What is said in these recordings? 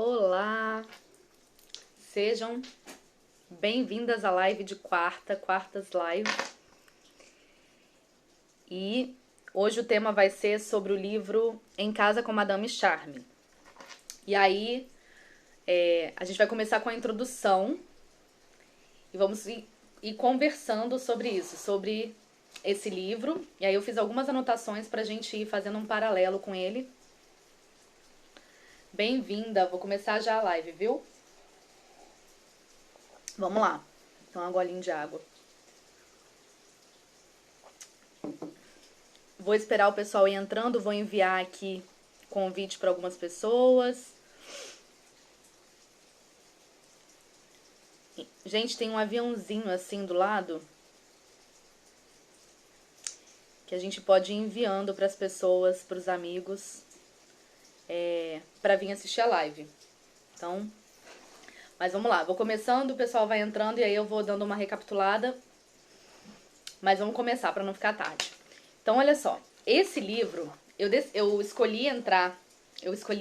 Olá, sejam bem-vindas à live de quartas live. E hoje o tema vai ser sobre o livro Em Casa com Madame Charme. E aí, a gente vai começar com a introdução e vamos ir conversando sobre isso, sobre esse livro. E aí eu fiz algumas anotações pra gente ir fazendo um paralelo com ele. Bem-vinda, vou começar já a live, viu? Vamos lá. Então, um golinho de água. Vou esperar o pessoal ir entrando, vou enviar aqui convite para algumas pessoas. Gente, tem um aviãozinho assim do lado que a gente pode ir enviando para as pessoas, para os amigos, para vir assistir a live. Então, mas vamos lá, vou começando, o pessoal vai entrando e aí eu vou dando uma recapitulada. Mas vamos começar para não ficar tarde. Então, olha só, esse livro, eu escolhi entrar,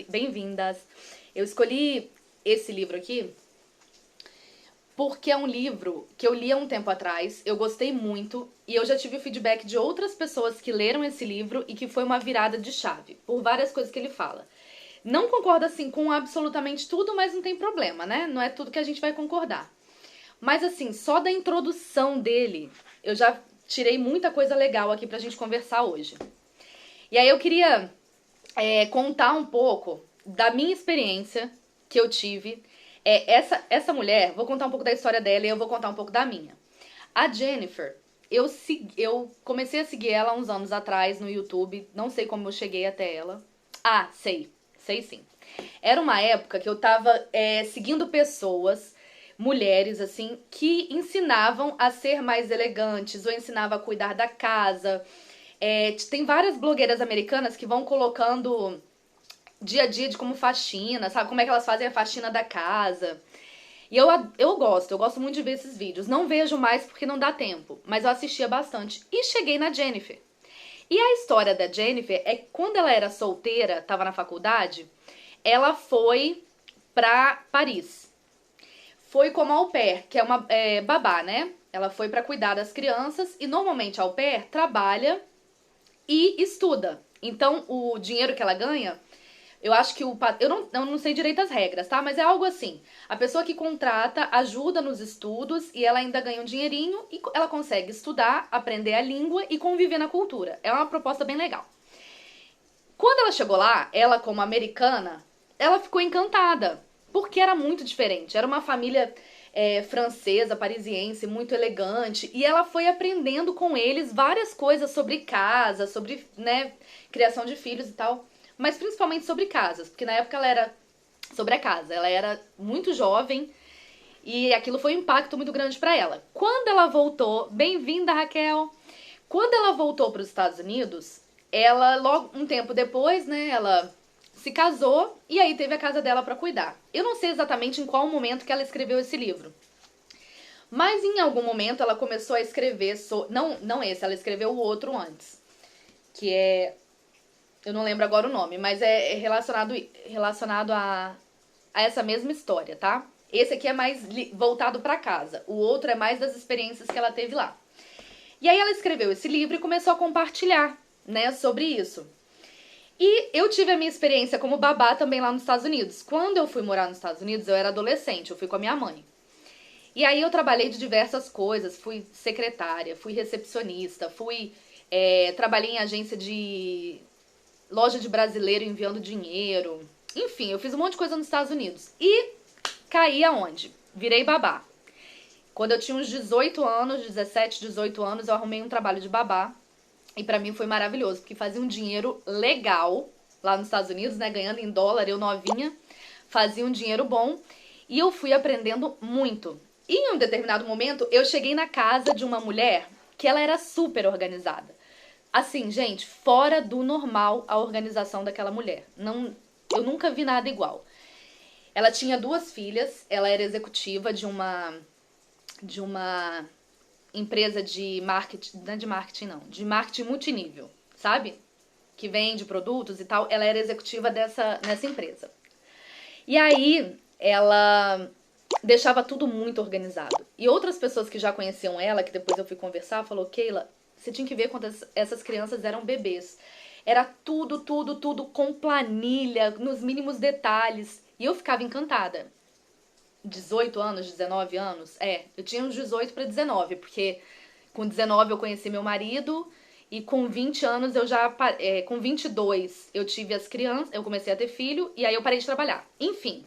bem-vindas, eu escolhi esse livro aqui porque é um livro que eu li há um tempo atrás, eu gostei muito, e eu já tive o feedback de outras pessoas que leram esse livro e que foi uma virada de chave, por várias coisas que ele fala. Não concordo, assim, com absolutamente tudo, mas não tem problema, né? Não é tudo que a gente vai concordar. Mas, assim, só da introdução dele, eu já tirei muita coisa legal aqui pra gente conversar hoje. E aí eu queria contar um pouco da minha experiência que eu tive. Essa mulher, vou contar um pouco da história dela e eu vou contar um pouco da minha. A Jennifer, eu comecei a seguir ela há uns anos atrás no YouTube. Não sei como eu cheguei até ela. Ah, sei sim. Era uma época que eu tava seguindo pessoas, mulheres, assim, que ensinavam a ser mais elegantes ou ensinavam a cuidar da casa. Tem várias blogueiras americanas que vão colocando dia a dia de como faxina, sabe? Como é que elas fazem a faxina da casa. E eu gosto muito de ver esses vídeos. Não vejo mais porque não dá tempo, mas eu assistia bastante. E cheguei na Jennifer. E a história da Jennifer é que quando ela era solteira, tava na faculdade, ela foi pra Paris. Foi como au pair, que é uma babá, né? Ela foi pra cuidar das crianças e normalmente a au pair trabalha e estuda. Então o dinheiro que ela ganha, eu acho que eu não sei direito as regras, tá? Mas é algo assim. A pessoa que contrata ajuda nos estudos e ela ainda ganha um dinheirinho e ela consegue estudar, aprender a língua e conviver na cultura. É uma proposta bem legal. Quando ela chegou lá, ela como americana, ela ficou encantada, porque era muito diferente. Era uma família francesa, parisiense, muito elegante, e ela foi aprendendo com eles várias coisas sobre casa, sobre, né, criação de filhos e tal, mas principalmente sobre casas, porque na época ela era sobre a casa, ela era muito jovem e aquilo foi um impacto muito grande pra ela. Quando ela voltou, bem-vinda, Raquel. Quando ela voltou para os Estados Unidos, ela logo um tempo depois, né, ela se casou e aí teve a casa dela pra cuidar. Eu não sei exatamente em qual momento que ela escreveu esse livro. Mas em algum momento ela começou a escrever, não esse, ela escreveu o outro antes, que eu não lembro agora o nome, mas é relacionado a essa mesma história, tá? Esse aqui é mais voltado pra casa, o outro é mais das experiências que ela teve lá. E aí ela escreveu esse livro e começou a compartilhar, né, sobre isso. E eu tive a minha experiência como babá também lá nos Estados Unidos. Quando eu fui morar nos Estados Unidos, eu era adolescente, eu fui com a minha mãe. E aí eu trabalhei de diversas coisas, fui secretária, fui recepcionista, trabalhei em agência de loja de brasileiro enviando dinheiro. Enfim, eu fiz um monte de coisa nos Estados Unidos. E caí aonde? Virei babá. Quando eu tinha uns 18 anos, 17, 18 anos, eu arrumei um trabalho de babá. E pra mim foi maravilhoso, porque fazia um dinheiro legal lá nos Estados Unidos, né? Ganhando em dólar, eu novinha, fazia um dinheiro bom. E eu fui aprendendo muito. E em um determinado momento, eu cheguei na casa de uma mulher que ela era super organizada. Assim, gente, fora do normal a organização daquela mulher. Não, eu nunca vi nada igual. Ela tinha 2 filhas, ela era executiva de uma empresa de marketing, não é de marketing não, de marketing multinível, sabe? Que vende produtos e tal, ela era executiva nessa empresa. E aí, ela deixava tudo muito organizado. E outras pessoas que já conheciam ela, que depois eu fui conversar, falou, Keila, você tinha que ver quando essas crianças eram bebês. Era tudo, tudo, tudo com planilha, nos mínimos detalhes. E eu ficava encantada. 18 anos, 19 anos? Eu tinha uns 18 para 19, porque com 19 eu conheci meu marido e com 20 anos eu já... com 22 eu tive as crianças, eu comecei a ter filho e aí eu parei de trabalhar. Enfim,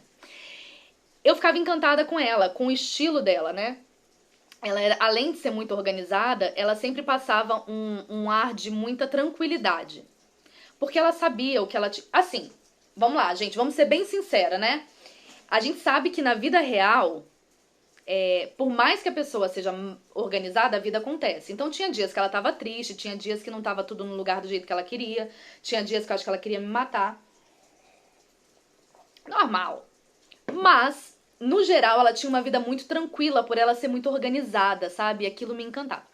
eu ficava encantada com ela, com o estilo dela, né? Ela era, além de ser muito organizada, ela sempre passava um ar de muita tranquilidade. Porque ela sabia o que ela tinha. Assim, vamos lá, gente, vamos ser bem sincera, né? A gente sabe que na vida real, por mais que a pessoa seja organizada, a vida acontece. Então tinha dias que ela tava triste, tinha dias que não tava tudo no lugar do jeito que ela queria, tinha dias que eu acho que ela queria me matar. Normal. Mas, no geral, ela tinha uma vida muito tranquila por ela ser muito organizada, sabe? E aquilo me encantava.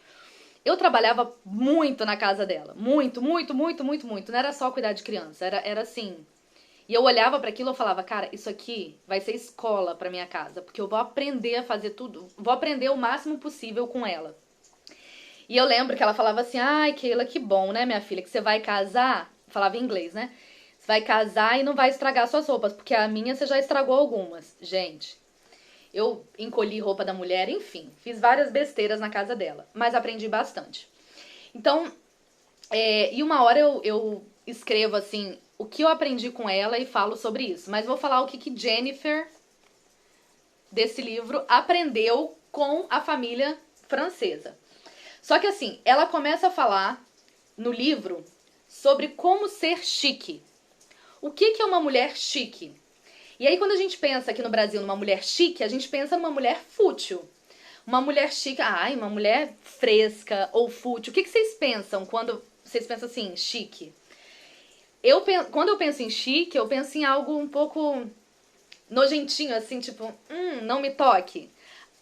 Eu trabalhava muito na casa dela. Muito, muito, muito, muito, muito. Não era só cuidar de criança. Era assim. E eu olhava para aquilo e falava, cara, isso aqui vai ser escola pra minha casa. Porque eu vou aprender a fazer tudo. Vou aprender o máximo possível com ela. E eu lembro que ela falava assim, ai, Keila, que bom, né, minha filha? Que você vai casar. Falava em inglês, né? Você vai casar e não vai estragar suas roupas. Porque a minha você já estragou algumas. Gente, eu encolhi roupa da mulher, enfim. Fiz várias besteiras na casa dela. Mas aprendi bastante. Então, e uma hora eu escrevo assim, o que eu aprendi com ela e falo sobre isso. Mas vou falar o que Jennifer, desse livro, aprendeu com a família francesa. Só que assim, ela começa a falar no livro sobre como ser chique. O que é uma mulher chique? E aí quando a gente pensa aqui no Brasil numa mulher chique, a gente pensa numa mulher fútil. Uma mulher chique, uma mulher fresca ou fútil. O que vocês pensam quando vocês pensam assim, chique? Quando eu penso em chique, eu penso em algo um pouco nojentinho, assim, tipo, não me toque.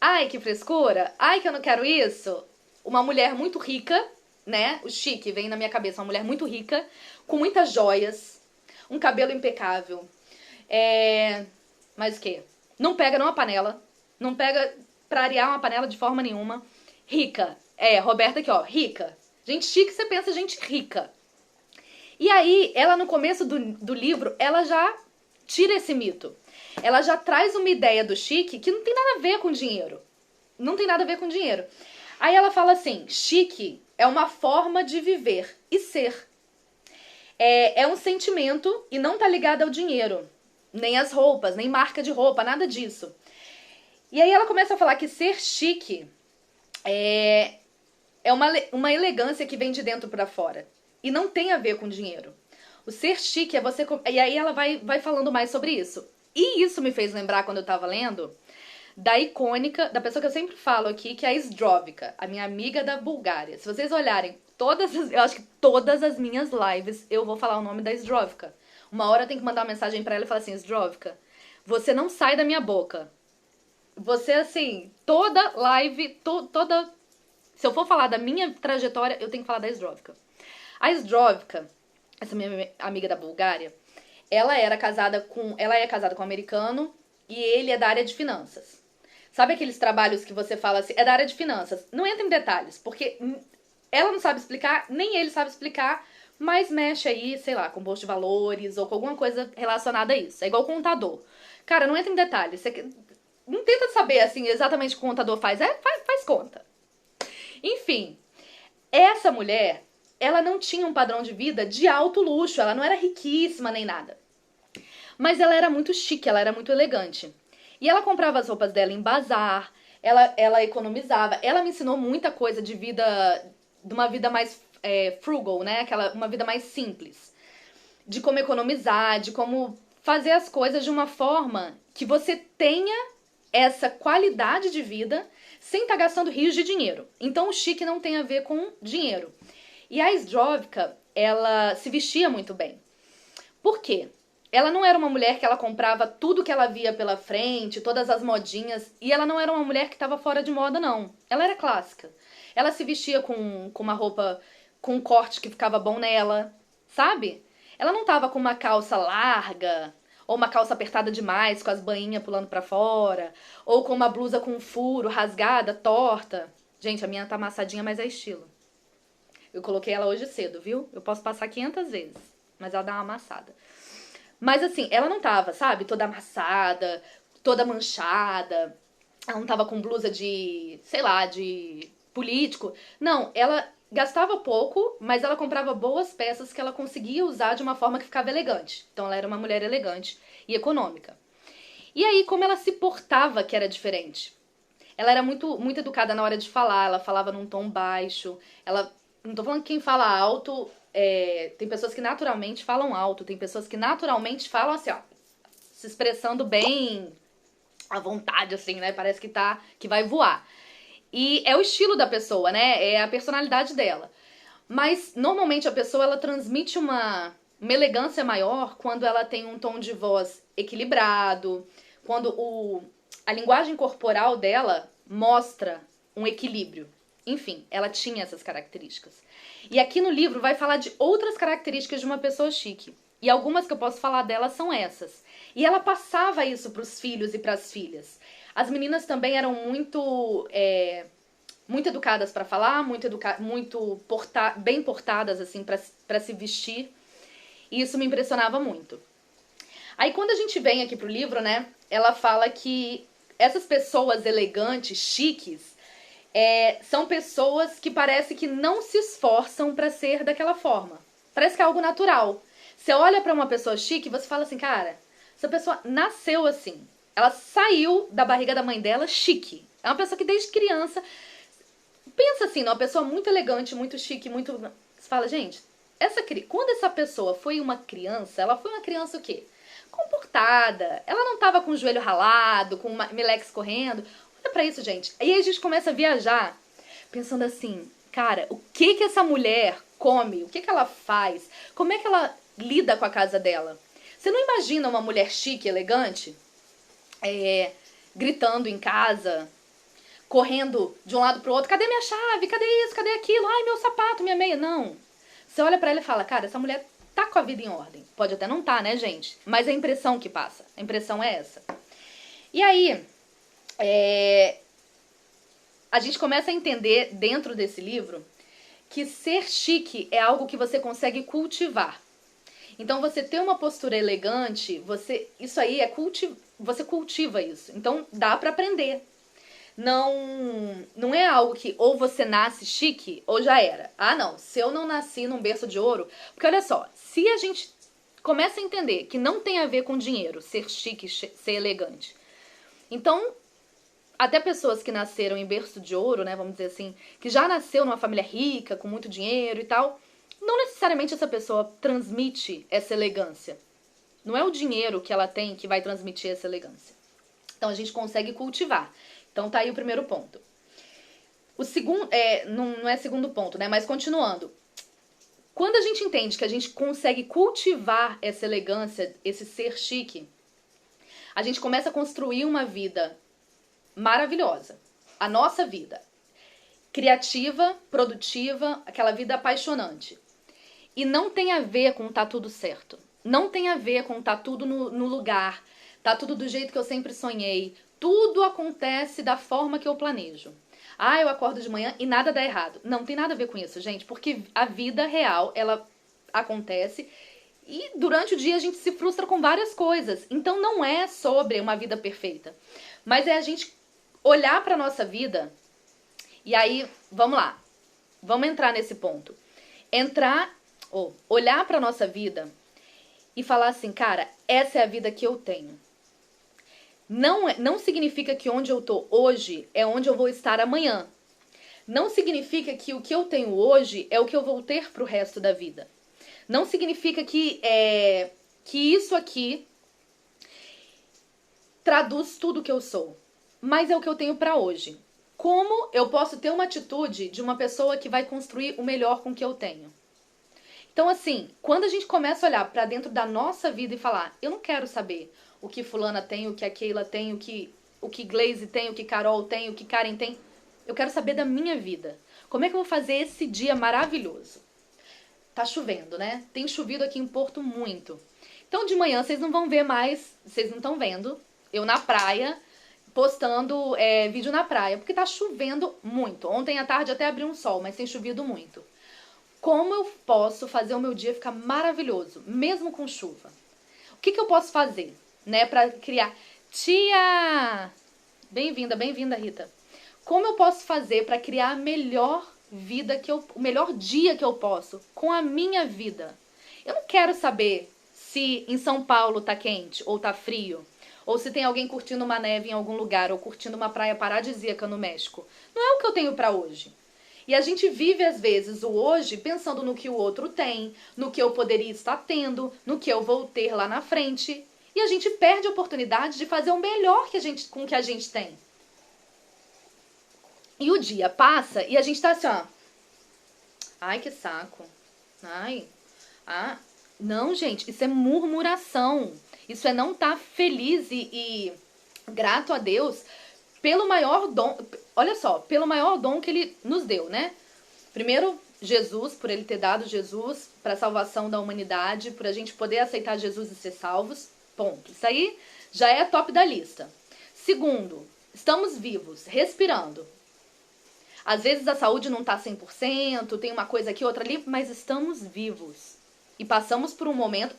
Ai, que frescura. Ai, que eu não quero isso. Uma mulher muito rica, né? O chique vem na minha cabeça, uma mulher muito rica, com muitas joias, um cabelo impecável. Mas o quê? Não pega numa panela, não pega pra arear uma panela de forma nenhuma. Rica. Roberta aqui, ó, rica. Gente chique, você pensa gente rica. E aí, ela no começo do livro, ela já tira esse mito. Ela já traz uma ideia do chique que não tem nada a ver com dinheiro. Não tem nada a ver com dinheiro. Aí ela fala assim, chique é uma forma de viver e ser. É um sentimento e não tá ligado ao dinheiro. Nem as roupas, nem marca de roupa, nada disso. E aí ela começa a falar que ser chique é uma elegância que vem de dentro pra fora. E não tem a ver com dinheiro. O ser chique é você... E aí ela vai falando mais sobre isso. E isso me fez lembrar, quando eu tava lendo, da icônica, da pessoa que eu sempre falo aqui, que é a Zdrovica, a minha amiga da Bulgária. Se vocês olharem eu acho que todas as minhas lives eu vou falar o nome da Zdrovica. Uma hora eu tenho que mandar uma mensagem pra ela e falar assim, Zdrovica, você não sai da minha boca. Você, assim, toda live, toda... Se eu for falar da minha trajetória, eu tenho que falar da Zdrovica. A Zdrovica, essa minha amiga da Bulgária, ela é casada com um americano e ele é da área de finanças. Sabe aqueles trabalhos que você fala assim, é da área de finanças? Não entra em detalhes, porque ela não sabe explicar, nem ele sabe explicar, mas mexe aí, sei lá, com bolsa de valores ou com alguma coisa relacionada a isso. É igual contador. Cara, não entra em detalhes. Você não tenta saber, assim, exatamente o que o contador faz. Faz conta. Enfim, essa mulher, ela não tinha um padrão de vida de alto luxo. Ela não era riquíssima nem nada. Mas ela era muito chique, ela era muito elegante. E ela comprava as roupas dela em bazar, ela economizava. Ela me ensinou muita coisa de uma vida mais frugal, né? Uma vida mais simples. De como economizar, de como fazer as coisas de uma forma que você tenha essa qualidade de vida sem estar gastando rios de dinheiro. Então o chique não tem a ver com dinheiro. E a Zdrovica, ela se vestia muito bem. Por quê? Ela não era uma mulher que ela comprava tudo que ela via pela frente, todas as modinhas. E ela não era uma mulher que estava fora de moda, não. Ela era clássica. Ela se vestia com uma roupa, com um corte que ficava bom nela, sabe? Ela não tava com uma calça larga ou uma calça apertada demais, com as bainhas pulando pra fora, ou com uma blusa com um furo, rasgada, torta. Gente, a minha tá amassadinha, mas é estilo. Eu coloquei ela hoje cedo, viu? Eu posso passar 500 vezes, mas ela dá uma amassada. Mas assim, ela não tava, sabe? Toda amassada, toda manchada. Ela não tava com blusa de, sei lá, de político. Não, ela gastava pouco, mas ela comprava boas peças que ela conseguia usar de uma forma que ficava elegante. Então ela era uma mulher elegante e econômica. E aí, como ela se portava que era diferente. Ela era muito educada na hora de falar, ela falava num tom baixo. Ela, não tô falando que quem fala alto, tem pessoas que naturalmente falam alto, tem pessoas que naturalmente falam assim, ó, se expressando bem à vontade, assim, né? Parece que vai voar. E é o estilo da pessoa, né? É a personalidade dela. Mas, normalmente, a pessoa, ela transmite uma elegância maior quando ela tem um tom de voz equilibrado, quando a linguagem corporal dela mostra um equilíbrio. Enfim, ela tinha essas características. E aqui no livro vai falar de outras características de uma pessoa chique. E algumas que eu posso falar dela são essas. E ela passava isso para os filhos e para as filhas. As meninas também eram muito educadas para falar, bem portadas assim para se vestir. E isso me impressionava muito. Aí quando a gente vem aqui pro livro, né, ela fala que essas pessoas elegantes, chiques, são pessoas que parece que não se esforçam para ser daquela forma. Parece que é algo natural. Você olha para uma pessoa chique e você fala assim, cara, essa pessoa nasceu assim. Ela saiu da barriga da mãe dela chique. É uma pessoa que desde criança... Pensa assim, uma pessoa muito elegante, muito chique, muito... Você fala, gente, quando essa pessoa foi uma criança, ela foi uma criança o quê? Comportada. Ela não tava com o joelho ralado, com uma melex correndo. Olha pra isso, gente. Aí a gente começa a viajar, pensando assim, cara, o que essa mulher come? O que ela faz? Como é que ela lida com a casa dela? Você não imagina uma mulher chique, elegante, gritando em casa, correndo de um lado pro outro, cadê minha chave? Cadê isso? Cadê aquilo? Ai, meu sapato, minha meia. Não. Você olha pra ela e fala, cara, essa mulher tá com a vida em ordem. Pode até não tá, né, gente? Mas é a impressão que passa. A impressão é essa. E aí, a gente começa a entender dentro desse livro que ser chique é algo que você consegue cultivar. Então, você ter uma postura elegante, isso aí você cultiva isso. Então, dá pra aprender. Não é algo que ou você nasce chique ou já era. Ah, não, se eu não nasci num berço de ouro... Porque olha só, se a gente começa a entender que não tem a ver com dinheiro, ser chique, ser elegante. Então, até pessoas que nasceram em berço de ouro, né, vamos dizer assim, que já nasceu numa família rica, com muito dinheiro e tal, não necessariamente essa pessoa transmite essa elegância. Não é o dinheiro que ela tem que vai transmitir essa elegância. Então, a gente consegue cultivar. Então tá aí o primeiro ponto. O segundo, não é segundo ponto, né? Mas continuando. Quando a gente entende que a gente consegue cultivar essa elegância, esse ser chique, a gente começa a construir uma vida maravilhosa. A nossa vida. Criativa, produtiva, aquela vida apaixonante. E não tem a ver com tá tudo certo. Não tem a ver com tá tudo no lugar. Tá tudo do jeito que eu sempre sonhei. Tudo acontece da forma que eu planejo. Ah, eu acordo de manhã e nada dá errado. Não tem nada a ver com isso, gente, porque a vida real, ela acontece e durante o dia a gente se frustra com várias coisas. Então não é sobre uma vida perfeita, mas é a gente olhar pra nossa vida e aí, vamos lá, vamos entrar nesse ponto. Olhar pra nossa vida e falar assim, cara, essa é a vida que eu tenho. Não significa que onde eu tô hoje é onde eu vou estar amanhã. Não significa que o que eu tenho hoje é o que eu vou ter pro resto da vida. Não significa que isso aqui traduz tudo que eu sou. Mas é o que eu tenho pra hoje. Como eu posso ter uma atitude de uma pessoa que vai construir o melhor com o que eu tenho? Então, assim, quando a gente começa a olhar pra dentro da nossa vida e falar, eu não quero saber o que fulana tem, o que a Keila tem, o que Glaze tem, o que Carol tem, o que Karen tem. Eu quero saber da minha vida. Como é que eu vou fazer esse dia maravilhoso? Tá chovendo, né? Tem chovido aqui em Porto muito. Então de manhã vocês não vão ver mais, vocês não estão vendo, eu na praia, postando vídeo na praia, porque tá chovendo muito. Ontem à tarde até abriu um sol, mas tem chovido muito. Como eu posso fazer o meu dia ficar maravilhoso, mesmo com chuva? O que eu posso fazer, né, pra criar... Tia! Bem-vinda, bem-vinda, Rita. Como eu posso fazer pra criar a melhor vida o melhor dia que eu posso com a minha vida? Eu não quero saber se em São Paulo tá quente ou tá frio, ou se tem alguém curtindo uma neve em algum lugar, ou curtindo uma praia paradisíaca no México. Não é o que eu tenho pra hoje. E a gente vive, às vezes, o hoje pensando no que o outro tem, no que eu poderia estar tendo, no que eu vou ter lá na frente. E a gente perde a oportunidade de fazer o melhor com o que a gente tem. E o dia passa e a gente tá assim, ó. Ai, que saco. Ai. Ah. Não, gente, isso é murmuração. Isso é não estar feliz e grato a Deus pelo maior dom. Olha só, pelo maior dom que ele nos deu, né? Primeiro, Jesus, por ele ter dado Jesus para a salvação da humanidade, por a gente poder aceitar Jesus e ser salvos. Ponto. Isso aí já é top da lista. Segundo, estamos vivos, respirando. Às vezes a saúde não tá 100%, tem uma coisa aqui, outra ali, mas estamos vivos. E passamos por um momento...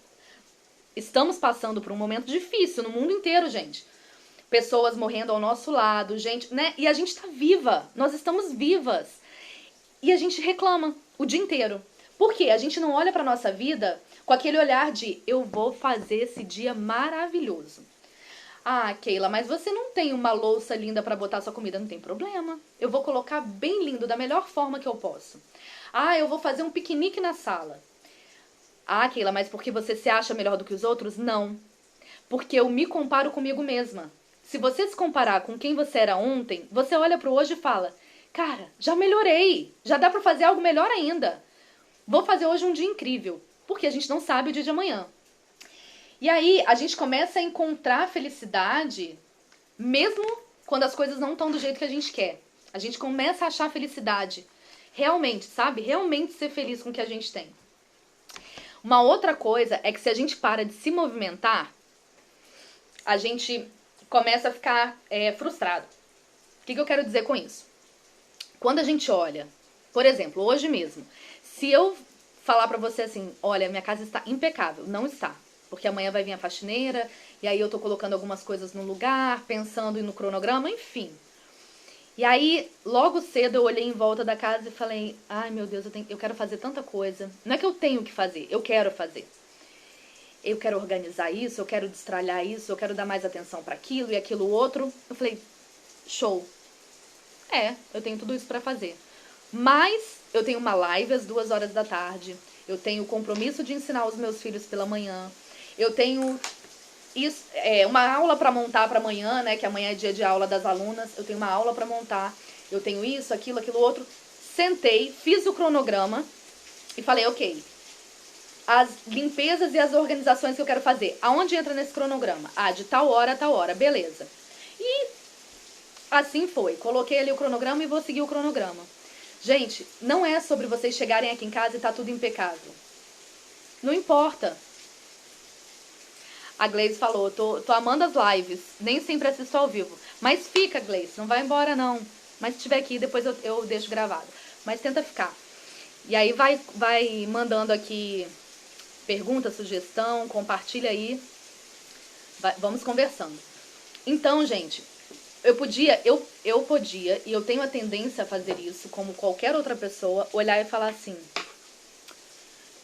Estamos passando por um momento difícil no mundo inteiro, gente. Pessoas morrendo ao nosso lado, gente, né? E a gente tá viva. Nós estamos vivas. E a gente reclama o dia inteiro. Por quê? A gente não olha pra nossa vida com aquele olhar de eu vou fazer esse dia maravilhoso. Ah, Keila, mas você não tem uma louça linda pra botar sua comida? Não tem problema. Eu vou colocar bem lindo, da melhor forma que eu posso. Ah, eu vou fazer um piquenique na sala. Ah, Keila, mas porque você se acha melhor do que os outros? Não. Porque eu me comparo comigo mesma. Se você se comparar com quem você era ontem, você olha pro hoje e fala, cara, já melhorei, já dá pra fazer algo melhor ainda. Vou fazer hoje um dia incrível, porque a gente não sabe o dia de amanhã. E aí a gente começa a encontrar felicidade mesmo quando as coisas não estão do jeito que a gente quer. A gente começa a achar felicidade realmente, sabe? Realmente ser feliz com o que a gente tem. Uma outra coisa é que se a gente para de se movimentar, a gente começa a ficar frustrado. O que eu quero dizer com isso? Quando a gente olha, por exemplo, hoje mesmo, se eu falar pra você assim, olha, minha casa está impecável, não está. Porque amanhã vai vir a faxineira, e aí eu tô colocando algumas coisas no lugar, pensando no cronograma, enfim. E aí, logo cedo, eu olhei em volta da casa e falei, ai meu Deus, eu quero fazer tanta coisa. Não é que eu tenho que fazer, eu quero fazer. Eu quero organizar isso, eu quero destralhar isso, eu quero dar mais atenção pra aquilo e aquilo outro. Eu falei, show. Eu tenho tudo isso pra fazer. Mas eu tenho uma live às 2 horas da tarde, eu tenho o compromisso de ensinar os meus filhos pela manhã, eu tenho uma aula pra montar pra amanhã, né, que amanhã é dia de aula das alunas, eu tenho uma aula pra montar, eu tenho isso, aquilo outro. Sentei, fiz o cronograma e falei, ok, as limpezas e as organizações que eu quero fazer, aonde entra nesse cronograma? Ah, de tal hora a tal hora, beleza. E assim foi, coloquei ali o cronograma e vou seguir o cronograma. Gente, não é sobre vocês chegarem aqui em casa e tá tudo impecável. Não importa. A Gleice falou, tô amando as lives, nem sempre assisto ao vivo. Mas fica, Gleice, não vai embora não. Mas se estiver aqui, depois eu deixo gravado. Mas tenta ficar. E aí vai mandando aqui pergunta, sugestão, compartilha aí. Vamos conversando. Então, gente, eu podia, e eu tenho a tendência a fazer isso, como qualquer outra pessoa, olhar e falar assim,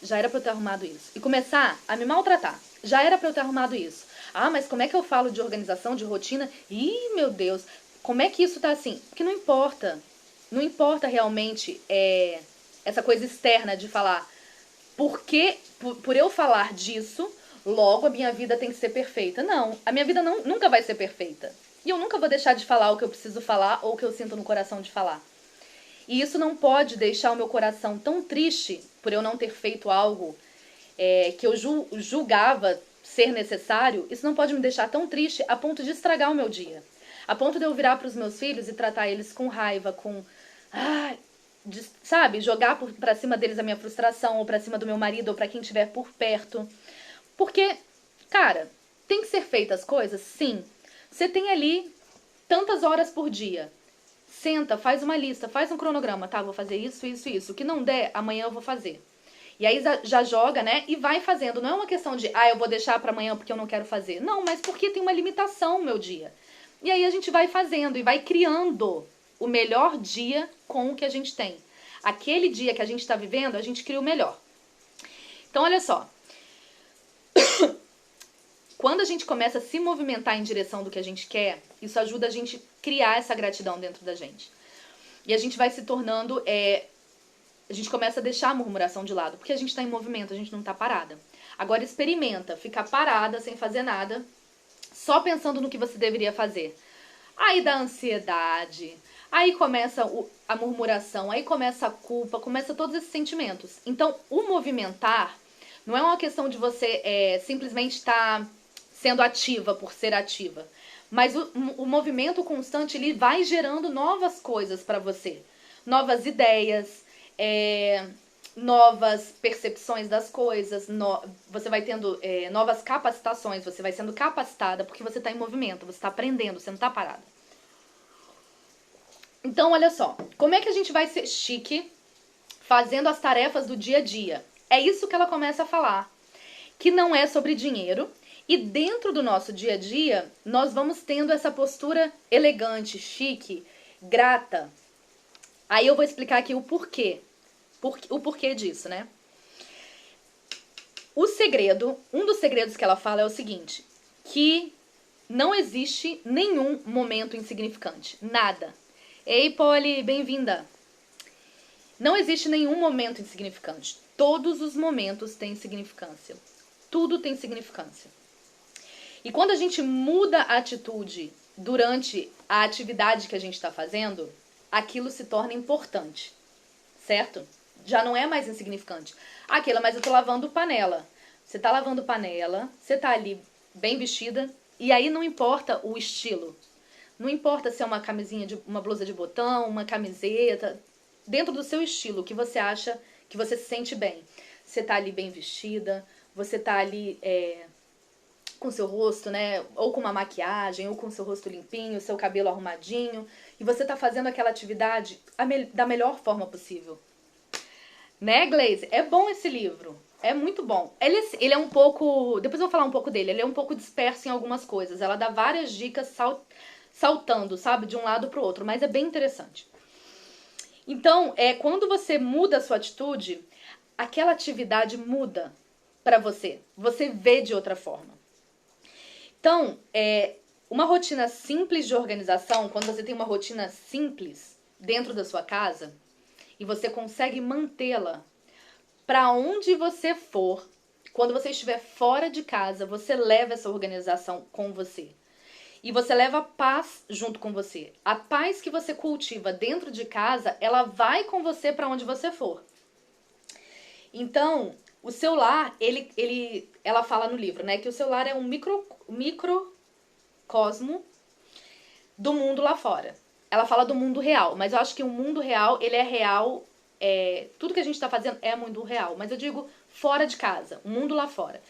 já era pra eu ter arrumado isso. E começar a me maltratar. Já era pra eu ter arrumado isso. Ah, mas como é que eu falo de organização, de rotina? Ih, meu Deus, como é que isso tá assim? Porque não importa. Não importa realmente essa coisa externa de falar, porque por eu falar disso, logo a minha vida tem que ser perfeita. Não, a minha vida nunca vai ser perfeita. E eu nunca vou deixar de falar o que eu preciso falar ou o que eu sinto no coração de falar. E isso não pode deixar o meu coração tão triste por eu não ter feito algo que eu julgava ser necessário. Isso não pode me deixar tão triste a ponto de estragar o meu dia. A ponto de eu virar para os meus filhos e tratar eles com raiva, sabe? Jogar pra cima deles a minha frustração, ou pra cima do meu marido, ou pra quem estiver por perto. Porque Cara, tem que ser feitas as coisas? Sim. Você tem ali tantas horas por dia. Senta, faz uma lista, faz um cronograma. Tá, vou fazer isso, isso, isso. O que não der, amanhã eu vou fazer. E aí já joga, né? E vai fazendo. Não é uma questão de, eu vou deixar pra amanhã porque eu não quero fazer. Não, mas porque tem uma limitação no meu dia. E aí a gente vai fazendo e vai criando o melhor dia com o que a gente tem. Aquele dia que a gente está vivendo, a gente cria o melhor. Então, olha só. Quando a gente começa a se movimentar em direção do que a gente quer, isso ajuda a gente a criar essa gratidão dentro da gente. E a gente vai se tornando... a gente começa a deixar a murmuração de lado, porque a gente está em movimento, a gente não está parada. Agora experimenta ficar parada, sem fazer nada, só pensando no que você deveria fazer. Aí dá ansiedade, aí começa a murmuração, aí começa a culpa, começa todos esses sentimentos. Então, o movimentar não é uma questão de você simplesmente estar sendo ativa por ser ativa. Mas o movimento constante, ele vai gerando novas coisas para você. Novas ideias, novas percepções das coisas, você vai tendo novas capacitações, você vai sendo capacitada porque você está em movimento, você está aprendendo, você não está parada. Então, olha só, como é que a gente vai ser chique fazendo as tarefas do dia a dia? É isso que ela começa a falar, que não é sobre dinheiro, e dentro do nosso dia a dia, nós vamos tendo essa postura elegante, chique, grata. Aí eu vou explicar aqui o porquê. O porquê disso, né? Um dos segredos que ela fala é o seguinte, que não existe nenhum momento insignificante. Nada. Ei, Polly, bem-vinda. Não existe nenhum momento insignificante. Todos os momentos têm significância. Tudo tem significância. E quando a gente muda a atitude durante a atividade que a gente está fazendo, aquilo se torna importante, certo? Já não é mais insignificante. Aquela, mas eu tô lavando panela. Você tá lavando panela, você tá ali bem vestida, e aí não importa o estilo. Não importa se é uma camisinha, uma blusa de botão, uma camiseta, dentro do seu estilo, que você acha que você se sente bem. Você tá ali bem vestida, você tá ali com seu rosto, né, ou com uma maquiagem, ou com seu rosto limpinho, seu cabelo arrumadinho, e você tá fazendo aquela atividade da melhor forma possível. Né, Glaze? É bom esse livro. É muito bom. Ele é um pouco... Depois eu vou falar um pouco dele. Ele é um pouco disperso em algumas coisas. Ela dá várias dicas saltando, sabe? De um lado pro outro. Mas é bem interessante. Então, quando você muda a sua atitude, aquela atividade muda pra você. Você vê de outra forma. Então, uma rotina simples de organização, quando você tem uma rotina simples dentro da sua casa... e você consegue mantê-la para onde você for. Quando você estiver fora de casa, você leva essa organização com você. E você leva a paz junto com você. A paz que você cultiva dentro de casa, ela vai com você para onde você for. Então, o seu lar, ela fala no livro, né, que o seu lar é um microcosmo do mundo lá fora. Ela fala do mundo real, mas eu acho que o mundo real, ele é real, tudo que a gente está fazendo é mundo real, mas eu digo fora de casa, o mundo lá fora.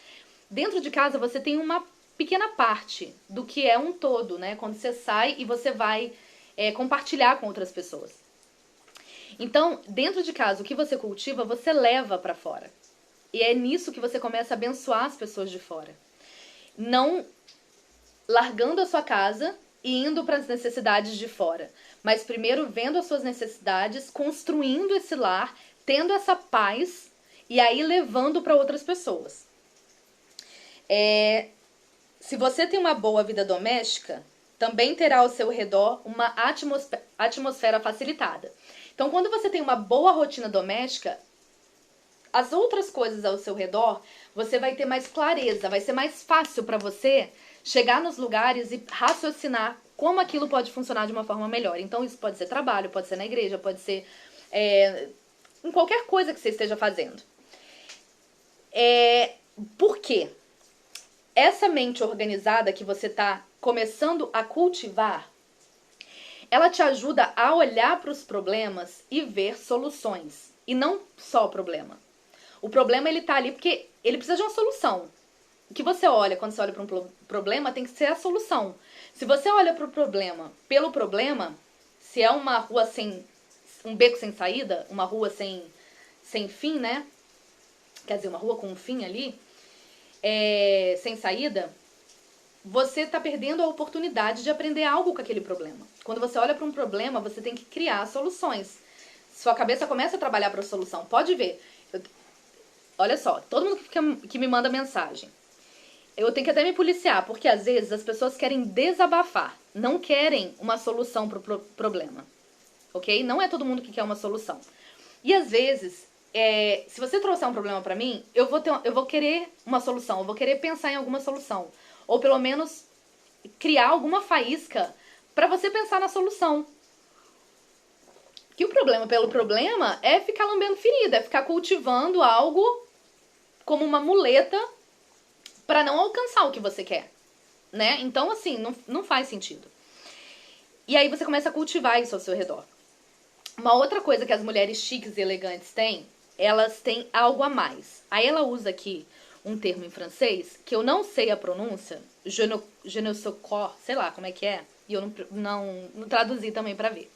Dentro de casa você tem uma pequena parte do que é um todo, né? Quando você sai e você vai compartilhar com outras pessoas. Então, dentro de casa, o que você cultiva, você leva para fora. E é nisso que você começa a abençoar as pessoas de fora. Não largando a sua casa e indo para as necessidades de fora. Mas primeiro vendo as suas necessidades, construindo esse lar, tendo essa paz e aí levando para outras pessoas. Se você tem uma boa vida doméstica, também terá ao seu redor uma atmosfera facilitada. Então, quando você tem uma boa rotina doméstica, as outras coisas ao seu redor, você vai ter mais clareza, vai ser mais fácil para você chegar nos lugares e raciocinar como aquilo pode funcionar de uma forma melhor. Então, isso pode ser trabalho, pode ser na igreja, pode ser em qualquer coisa que você esteja fazendo. Por quê? Essa mente organizada que você está começando a cultivar, ela te ajuda a olhar para os problemas e ver soluções. E não só o problema. O problema, ele tá ali porque ele precisa de uma solução. o que você olha quando você olha para um problema tem que ser a solução. Se você olha para o problema pelo problema, se é uma rua sem... um beco sem saída, uma rua sem fim, né? Quer dizer, uma rua com um fim ali, sem saída, você tá perdendo a oportunidade de aprender algo com aquele problema. Quando você olha para um problema, você tem que criar soluções. Sua cabeça começa a trabalhar para a solução. Pode ver. Olha só, todo mundo que me manda mensagem, eu tenho que até me policiar, porque às vezes as pessoas querem desabafar, não querem uma solução pro problema, ok? Não é todo mundo que quer uma solução. E às vezes, se você trouxer um problema pra mim, eu vou querer uma solução, eu vou querer pensar em alguma solução. Ou pelo menos criar alguma faísca pra você pensar na solução. Que o problema pelo problema é ficar lambendo ferida, é ficar cultivando algo como uma muleta pra não alcançar o que você quer, né? Então, assim, não faz sentido. E aí você começa a cultivar isso ao seu redor. Uma outra coisa que as mulheres chiques e elegantes têm, elas têm algo a mais. Aí ela usa aqui um termo em francês, que eu não sei a pronúncia, je ne sais quoi, sei lá como é que é, e eu não traduzi também pra ver.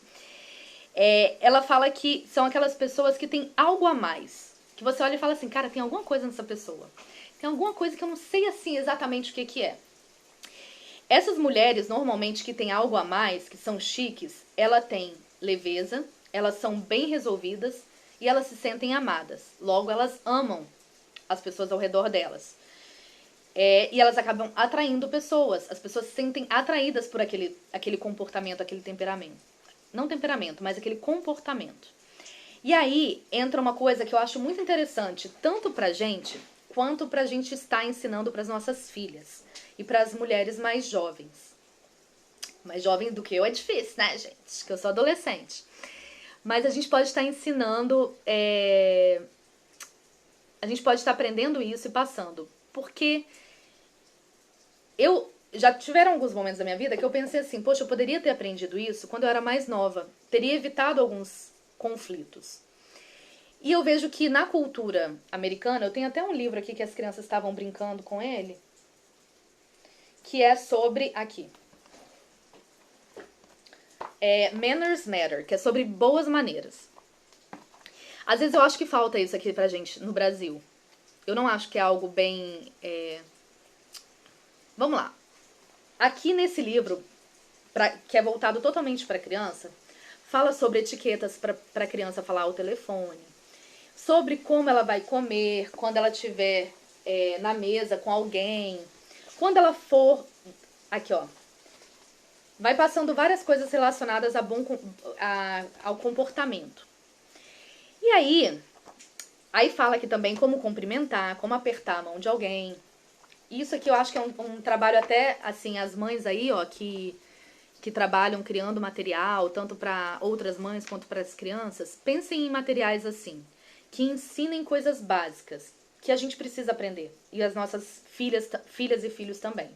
Ela fala que são aquelas pessoas que têm algo a mais. Que você olha e fala assim, cara, tem alguma coisa nessa pessoa. Tem alguma coisa que eu não sei assim exatamente o que é. Essas mulheres, normalmente, que têm algo a mais, que são chiques, ela tem leveza, elas são bem resolvidas e elas se sentem amadas. Logo, elas amam as pessoas ao redor delas. E elas acabam atraindo pessoas. As pessoas se sentem atraídas por aquele comportamento, aquele temperamento. Não temperamento, mas aquele comportamento. E aí entra uma coisa que eu acho muito interessante, tanto pra gente, quanto pra gente estar ensinando pras nossas filhas. E pras mulheres mais jovens. Mais jovem do que eu é difícil, né, gente? Que eu sou adolescente. Mas a gente pode estar ensinando... A gente pode estar aprendendo isso e passando. Porque já tiveram alguns momentos da minha vida que eu pensei assim, poxa, eu poderia ter aprendido isso quando eu era mais nova. Teria evitado alguns conflitos. E eu vejo que na cultura americana, eu tenho até um livro aqui que as crianças estavam brincando com ele, que é sobre, aqui, Manners Matter, que é sobre boas maneiras. Às vezes eu acho que falta isso aqui pra gente no Brasil. Eu não acho que é algo bem... Vamos lá. Aqui nesse livro, que é voltado totalmente pra criança, fala sobre etiquetas pra criança falar ao telefone, sobre como ela vai comer quando ela estiver na mesa com alguém, quando ela for... Aqui, ó. Vai passando várias coisas relacionadas ao comportamento. E aí fala aqui também como cumprimentar, como apertar a mão de alguém. Isso aqui eu acho que é um trabalho até, assim, as mães aí, ó, que trabalham criando material, tanto para outras mães quanto para as crianças, pensem em materiais assim, que ensinem coisas básicas, que a gente precisa aprender. E as nossas filhas e filhos também.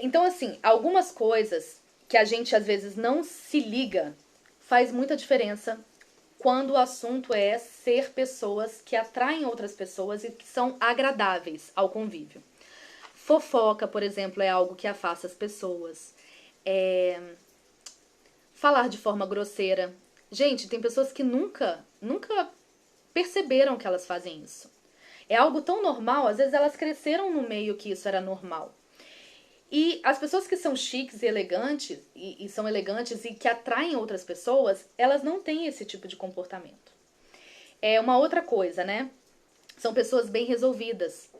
Então, assim, algumas coisas que a gente às vezes não se liga faz muita diferença quando o assunto é ser pessoas que atraem outras pessoas e que são agradáveis ao convívio. Fofoca, por exemplo, é algo que afasta as pessoas. Falar de forma grosseira. Gente, tem pessoas que nunca perceberam que elas fazem isso. É algo tão normal, às vezes elas cresceram no meio que isso era normal. E as pessoas que são chiques e elegantes, e são elegantes e que atraem outras pessoas, elas não têm esse tipo de comportamento. Uma outra coisa, né? São pessoas bem resolvidas.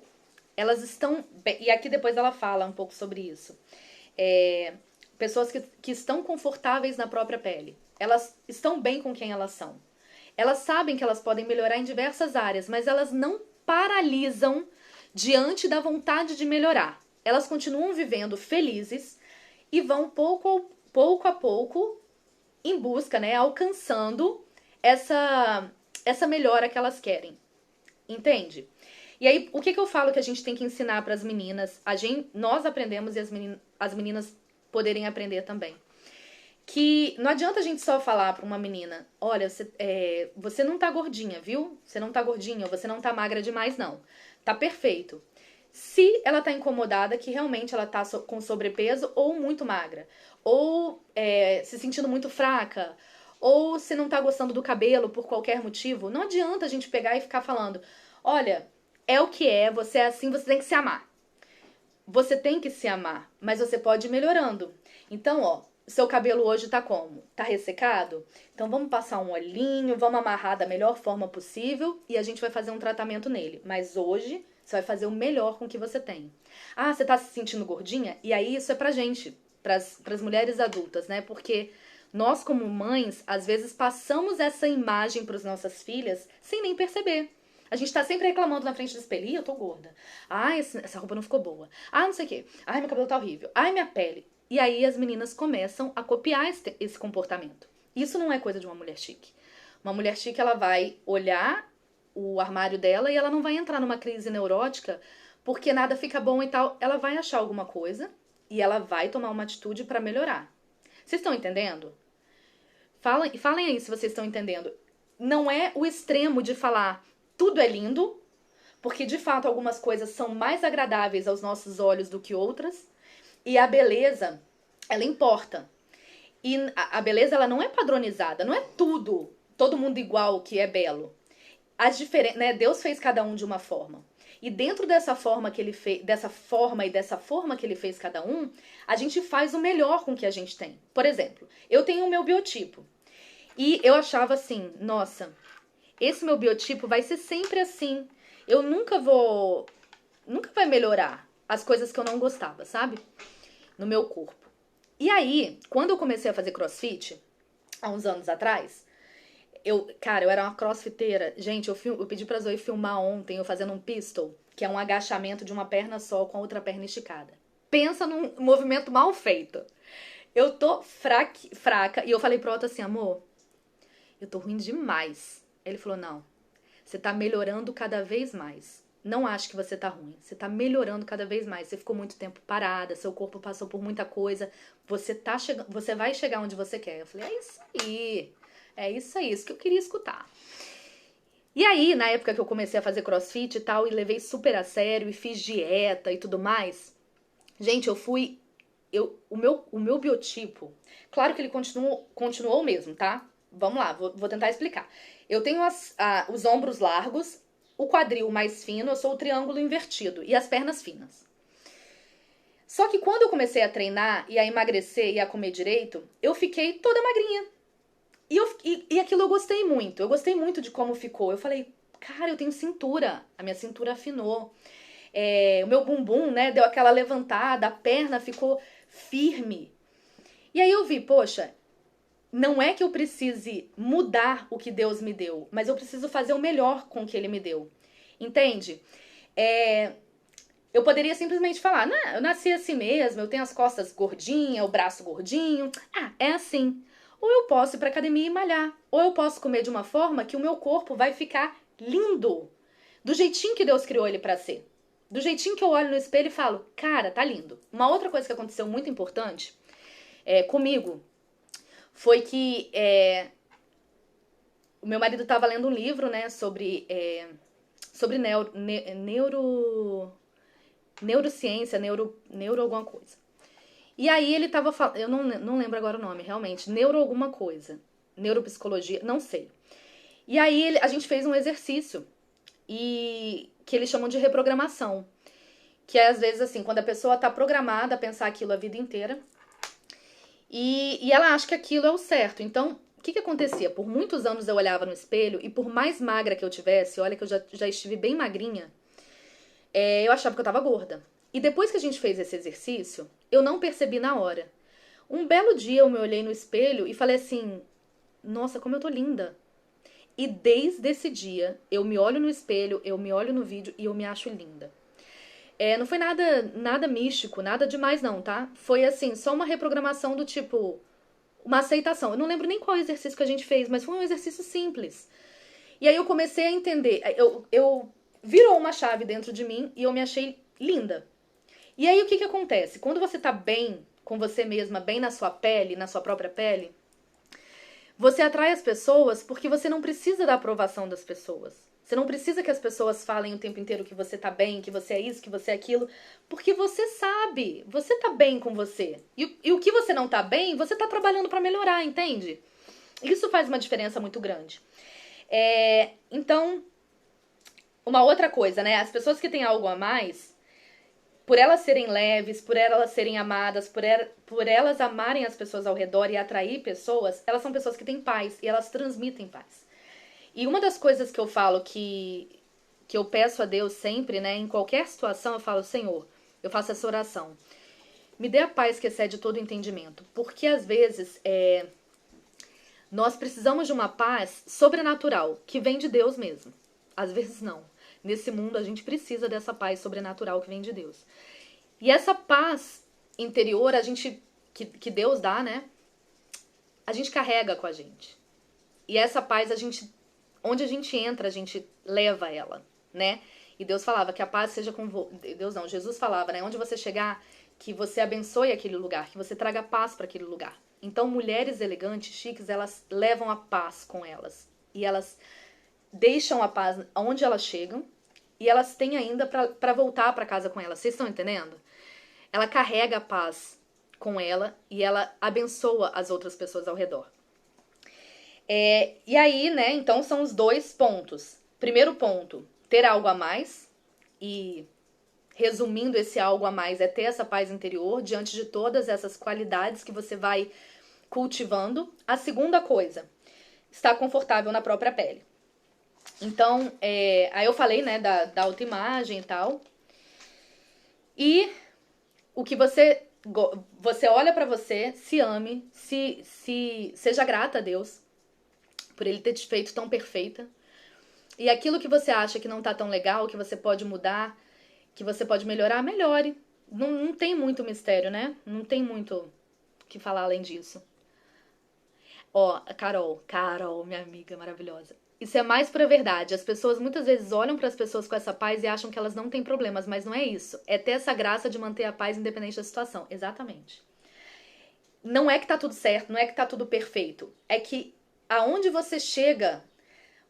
Elas estão... E aqui depois ela fala um pouco sobre isso. Pessoas que estão confortáveis na própria pele. Elas estão bem com quem elas são. Elas sabem que elas podem melhorar em diversas áreas, mas elas não paralisam diante da vontade de melhorar. Elas continuam vivendo felizes e vão pouco a pouco em busca, né, alcançando essa melhora que elas querem. Entende? E aí, o que eu falo que a gente tem que ensinar para as meninas? Nós aprendemos e as meninas poderem aprender também. Que não adianta a gente só falar para uma menina, olha, você não tá gordinha, viu? Você não tá gordinha, você não tá magra demais, não. Tá perfeito. Se ela tá incomodada, que realmente ela tá com sobrepeso ou muito magra, ou se sentindo muito fraca, ou se não tá gostando do cabelo por qualquer motivo, não adianta a gente pegar e ficar falando, olha, é o que é, você é assim, você tem que se amar. Você tem que se amar, mas você pode ir melhorando. Então, ó, seu cabelo hoje tá como? Tá ressecado? Então vamos passar um olhinho, vamos amarrar da melhor forma possível e a gente vai fazer um tratamento nele. Mas hoje você vai fazer o melhor com o que você tem. Ah, você tá se sentindo gordinha? E aí isso é pra gente, pras mulheres adultas, né? Porque nós como mães, às vezes passamos essa imagem pras nossas filhas sem nem perceber. A gente tá sempre reclamando na frente do espelho. Ih, eu tô gorda. Ai, essa roupa não ficou boa. Ah, não sei o quê. Ai, meu cabelo tá horrível. Ai, minha pele. E aí as meninas começam a copiar esse comportamento. Isso não é coisa de uma mulher chique. Uma mulher chique, ela vai olhar o armário dela e ela não vai entrar numa crise neurótica porque nada fica bom e tal. Ela vai achar alguma coisa e ela vai tomar uma atitude pra melhorar. Vocês estão entendendo? Falem aí se vocês estão entendendo. Não é o extremo de falar tudo é lindo, porque de fato algumas coisas são mais agradáveis aos nossos olhos do que outras, e a beleza, ela importa. E a beleza, ela não é padronizada, não é tudo, todo mundo igual que é belo. Né? Deus fez cada um de uma forma. E dentro dessa forma que ele fez, dessa forma que ele fez cada um, a gente faz o melhor com o que a gente tem. Por exemplo, eu tenho o meu biotipo. E eu achava assim, nossa, esse meu biotipo vai ser sempre assim. Eu nunca vai melhorar as coisas que eu não gostava, sabe? No meu corpo. E aí, quando eu comecei a fazer crossfit, há uns anos atrás, eu era uma crossfiteira. Gente, eu pedi pra Zoe filmar ontem, eu fazendo um pistol, que é um agachamento de uma perna só com a outra perna esticada. Pensa num movimento mal feito. Eu tô fraca, e eu falei pro Otto assim, amor, eu tô ruim demais. Ele falou, não, você tá melhorando cada vez mais. Não acho que você tá ruim. Você tá melhorando cada vez mais. Você ficou muito tempo parada, seu corpo passou por muita coisa. Você vai chegar onde você quer. Eu falei, é isso aí. É isso aí, isso que eu queria escutar. E aí, na época que eu comecei a fazer crossfit e tal, e levei super a sério, e fiz dieta e tudo mais, gente, o meu biotipo, claro que ele continuou o mesmo, tá? Vamos lá, vou tentar explicar. Eu tenho os ombros largos, o quadril mais fino, eu sou o triângulo invertido e as pernas finas. Só que quando eu comecei a treinar e a emagrecer e a comer direito, eu fiquei toda magrinha. E aquilo eu gostei muito. Eu gostei muito de como ficou. Eu falei, cara, eu tenho cintura. A minha cintura afinou. O meu bumbum, né, deu aquela levantada, a perna ficou firme. E aí eu vi, poxa, não é que eu precise mudar o que Deus me deu, mas eu preciso fazer o melhor com o que Ele me deu. Entende? Eu poderia simplesmente falar, não, eu nasci assim mesmo, eu tenho as costas gordinhas, o braço gordinho. Ah, é assim. Ou eu posso ir pra academia e malhar. Ou eu posso comer de uma forma que o meu corpo vai ficar lindo. Do jeitinho que Deus criou ele pra ser. Do jeitinho que eu olho no espelho e falo, cara, tá lindo. Uma outra coisa que aconteceu muito importante comigo foi que o meu marido estava lendo um livro, né, sobre neurociência, neuro alguma coisa. E aí ele tava falando, eu não lembro agora o nome, realmente, neuro alguma coisa, neuropsicologia, não sei. E aí a gente fez um exercício que eles chamam de reprogramação, que é às vezes assim, quando a pessoa tá programada a pensar aquilo a vida inteira, e ela acha que aquilo é o certo. Então, o que acontecia? Por muitos anos eu olhava no espelho e por mais magra que eu tivesse, olha que eu já estive bem magrinha, eu achava que eu tava gorda. E depois que a gente fez esse exercício, eu não percebi na hora. Um belo dia eu me olhei no espelho e falei assim, nossa, como eu tô linda. E desde esse dia, eu me olho no espelho, eu me olho no vídeo e eu me acho linda. Não foi nada místico, nada demais não, tá? Foi assim, só uma reprogramação do tipo, uma aceitação. Eu não lembro nem qual exercício que a gente fez, mas foi um exercício simples. E aí eu comecei a entender, eu virou uma chave dentro de mim e eu me achei linda. E aí o que acontece? Quando você tá bem com você mesma, bem na sua pele, na sua própria pele, você atrai as pessoas porque você não precisa da aprovação das pessoas. Você não precisa que as pessoas falem o tempo inteiro que você tá bem, que você é isso, que você é aquilo, porque você sabe, você tá bem com você. E o que você não tá bem, você tá trabalhando pra melhorar, entende? Isso faz uma diferença muito grande. Então, uma outra coisa, né? As pessoas que têm algo a mais, por elas serem leves, por elas serem amadas, por elas amarem as pessoas ao redor e atrair pessoas, elas são pessoas que têm paz e elas transmitem paz. E uma das coisas que eu falo que eu peço a Deus sempre, né? Em qualquer situação eu falo, Senhor, eu faço essa oração. Me dê a paz que excede todo entendimento. Porque às vezes nós precisamos de uma paz sobrenatural, que vem de Deus mesmo. Às vezes não. Nesse mundo a gente precisa dessa paz sobrenatural que vem de Deus. E essa paz interior, que Deus dá, né? A gente carrega com a gente. E essa paz, onde a gente entra, a gente leva ela, né? E Deus falava que a paz seja com Deus não, Jesus falava, né? Onde você chegar, que você abençoe aquele lugar, que você traga paz para aquele lugar. Então, mulheres elegantes, chiques, elas levam a paz com elas. E elas deixam a paz onde elas chegam e elas têm ainda para voltar para casa com elas. Vocês estão entendendo? Ela carrega a paz com ela e ela abençoa as outras pessoas ao redor. E aí, né, então são os 2 pontos. Primeiro ponto, ter algo a mais. E resumindo, esse algo a mais é ter essa paz interior diante de todas essas qualidades que você vai cultivando. A segunda coisa, estar confortável na própria pele. Então, aí eu falei, né, da autoimagem e tal. E o que você olha pra você, se ame, seja grata a Deus por ele ter te feito tão perfeita. E aquilo que você acha que não tá tão legal, que você pode mudar, que você pode melhorar, melhore. Não tem muito mistério, né? Não tem muito o que falar além disso. Ó, Carol, minha amiga maravilhosa. Isso é mais pra verdade. As pessoas muitas vezes olham para as pessoas com essa paz e acham que elas não têm problemas, mas não é isso. É ter essa graça de manter a paz independente da situação. Exatamente. Não é que tá tudo certo, não é que tá tudo perfeito. É que aonde você chega,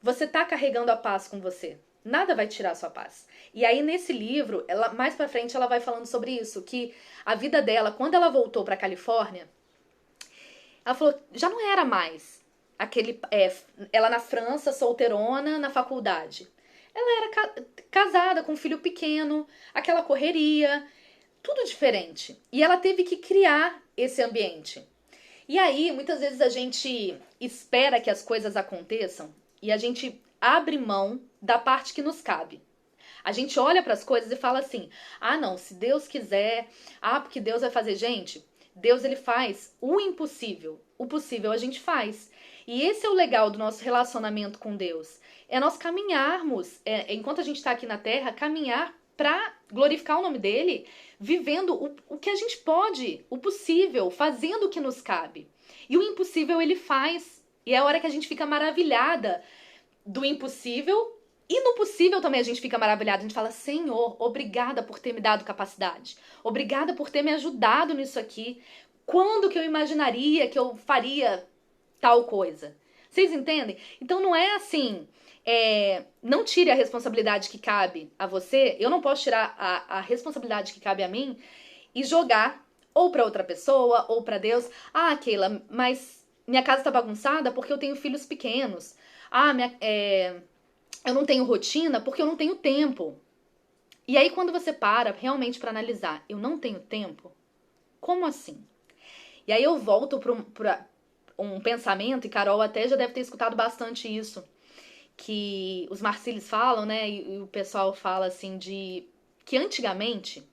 você tá carregando a paz com você. Nada vai tirar a sua paz. E aí, nesse livro, mais pra frente, ela vai falando sobre isso. Que a vida dela, quando ela voltou pra Califórnia, ela falou, já não era mais ela na França, solteirona, na faculdade. Ela era casada com um filho pequeno, aquela correria, tudo diferente. E ela teve que criar esse ambiente. E aí, muitas vezes a gente espera que as coisas aconteçam e a gente abre mão da parte que nos cabe. A gente olha para as coisas e fala assim, ah não, se Deus quiser, porque Deus vai fazer. Gente, Deus ele faz o impossível. O possível a gente faz. E esse é o legal do nosso relacionamento com Deus. É nós caminharmos, enquanto a gente está aqui na Terra, caminhar para glorificar o nome dele, vivendo o que a gente pode, o possível, fazendo o que nos cabe. E o impossível ele faz. E é a hora que a gente fica maravilhada do impossível. E no possível também a gente fica maravilhada. A gente fala, Senhor, obrigada por ter me dado capacidade. Obrigada por ter me ajudado nisso aqui. Quando que eu imaginaria que eu faria tal coisa? Vocês entendem? Então não é assim... não tire a responsabilidade que cabe a você. Eu não posso tirar a responsabilidade que cabe a mim e jogar ou pra outra pessoa ou pra Deus. Ah, Keila, mas minha casa tá bagunçada porque eu tenho filhos pequenos. Eu não tenho rotina porque eu não tenho tempo. E aí quando você para realmente pra analisar, eu não tenho tempo? Como assim? E aí eu volto pra um pensamento, e Carol até já deve ter escutado bastante isso, que os Marcílios falam, né, e o pessoal fala assim que antigamente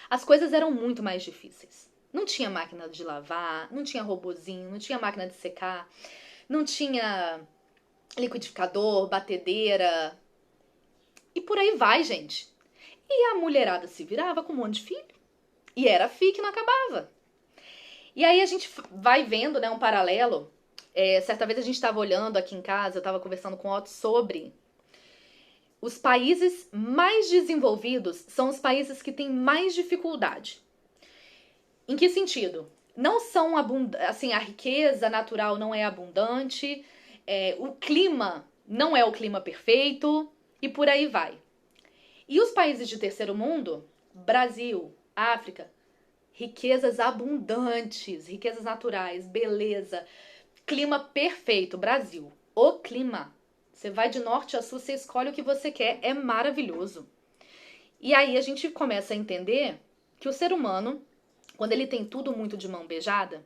as coisas eram muito mais difíceis. Não tinha máquina de lavar, não tinha robozinho, não tinha máquina de secar, não tinha liquidificador, batedeira, e por aí vai, gente. E a mulherada se virava com um monte de filho, e era filho que não acabava. E aí a gente vai vendo, né, um paralelo. Certa vez a gente estava olhando aqui em casa, eu estava conversando com o Otto sobre os países mais desenvolvidos são os países que têm mais dificuldade. Em que sentido? Não são assim, a riqueza natural não é abundante, o clima não é o clima perfeito, e por aí vai. E os países de terceiro mundo, Brasil, África, riquezas abundantes, riquezas naturais, beleza, clima perfeito, Brasil. O clima. Você vai de norte a sul, você escolhe o que você quer, é maravilhoso. E aí a gente começa a entender que o ser humano, quando ele tem tudo muito de mão beijada,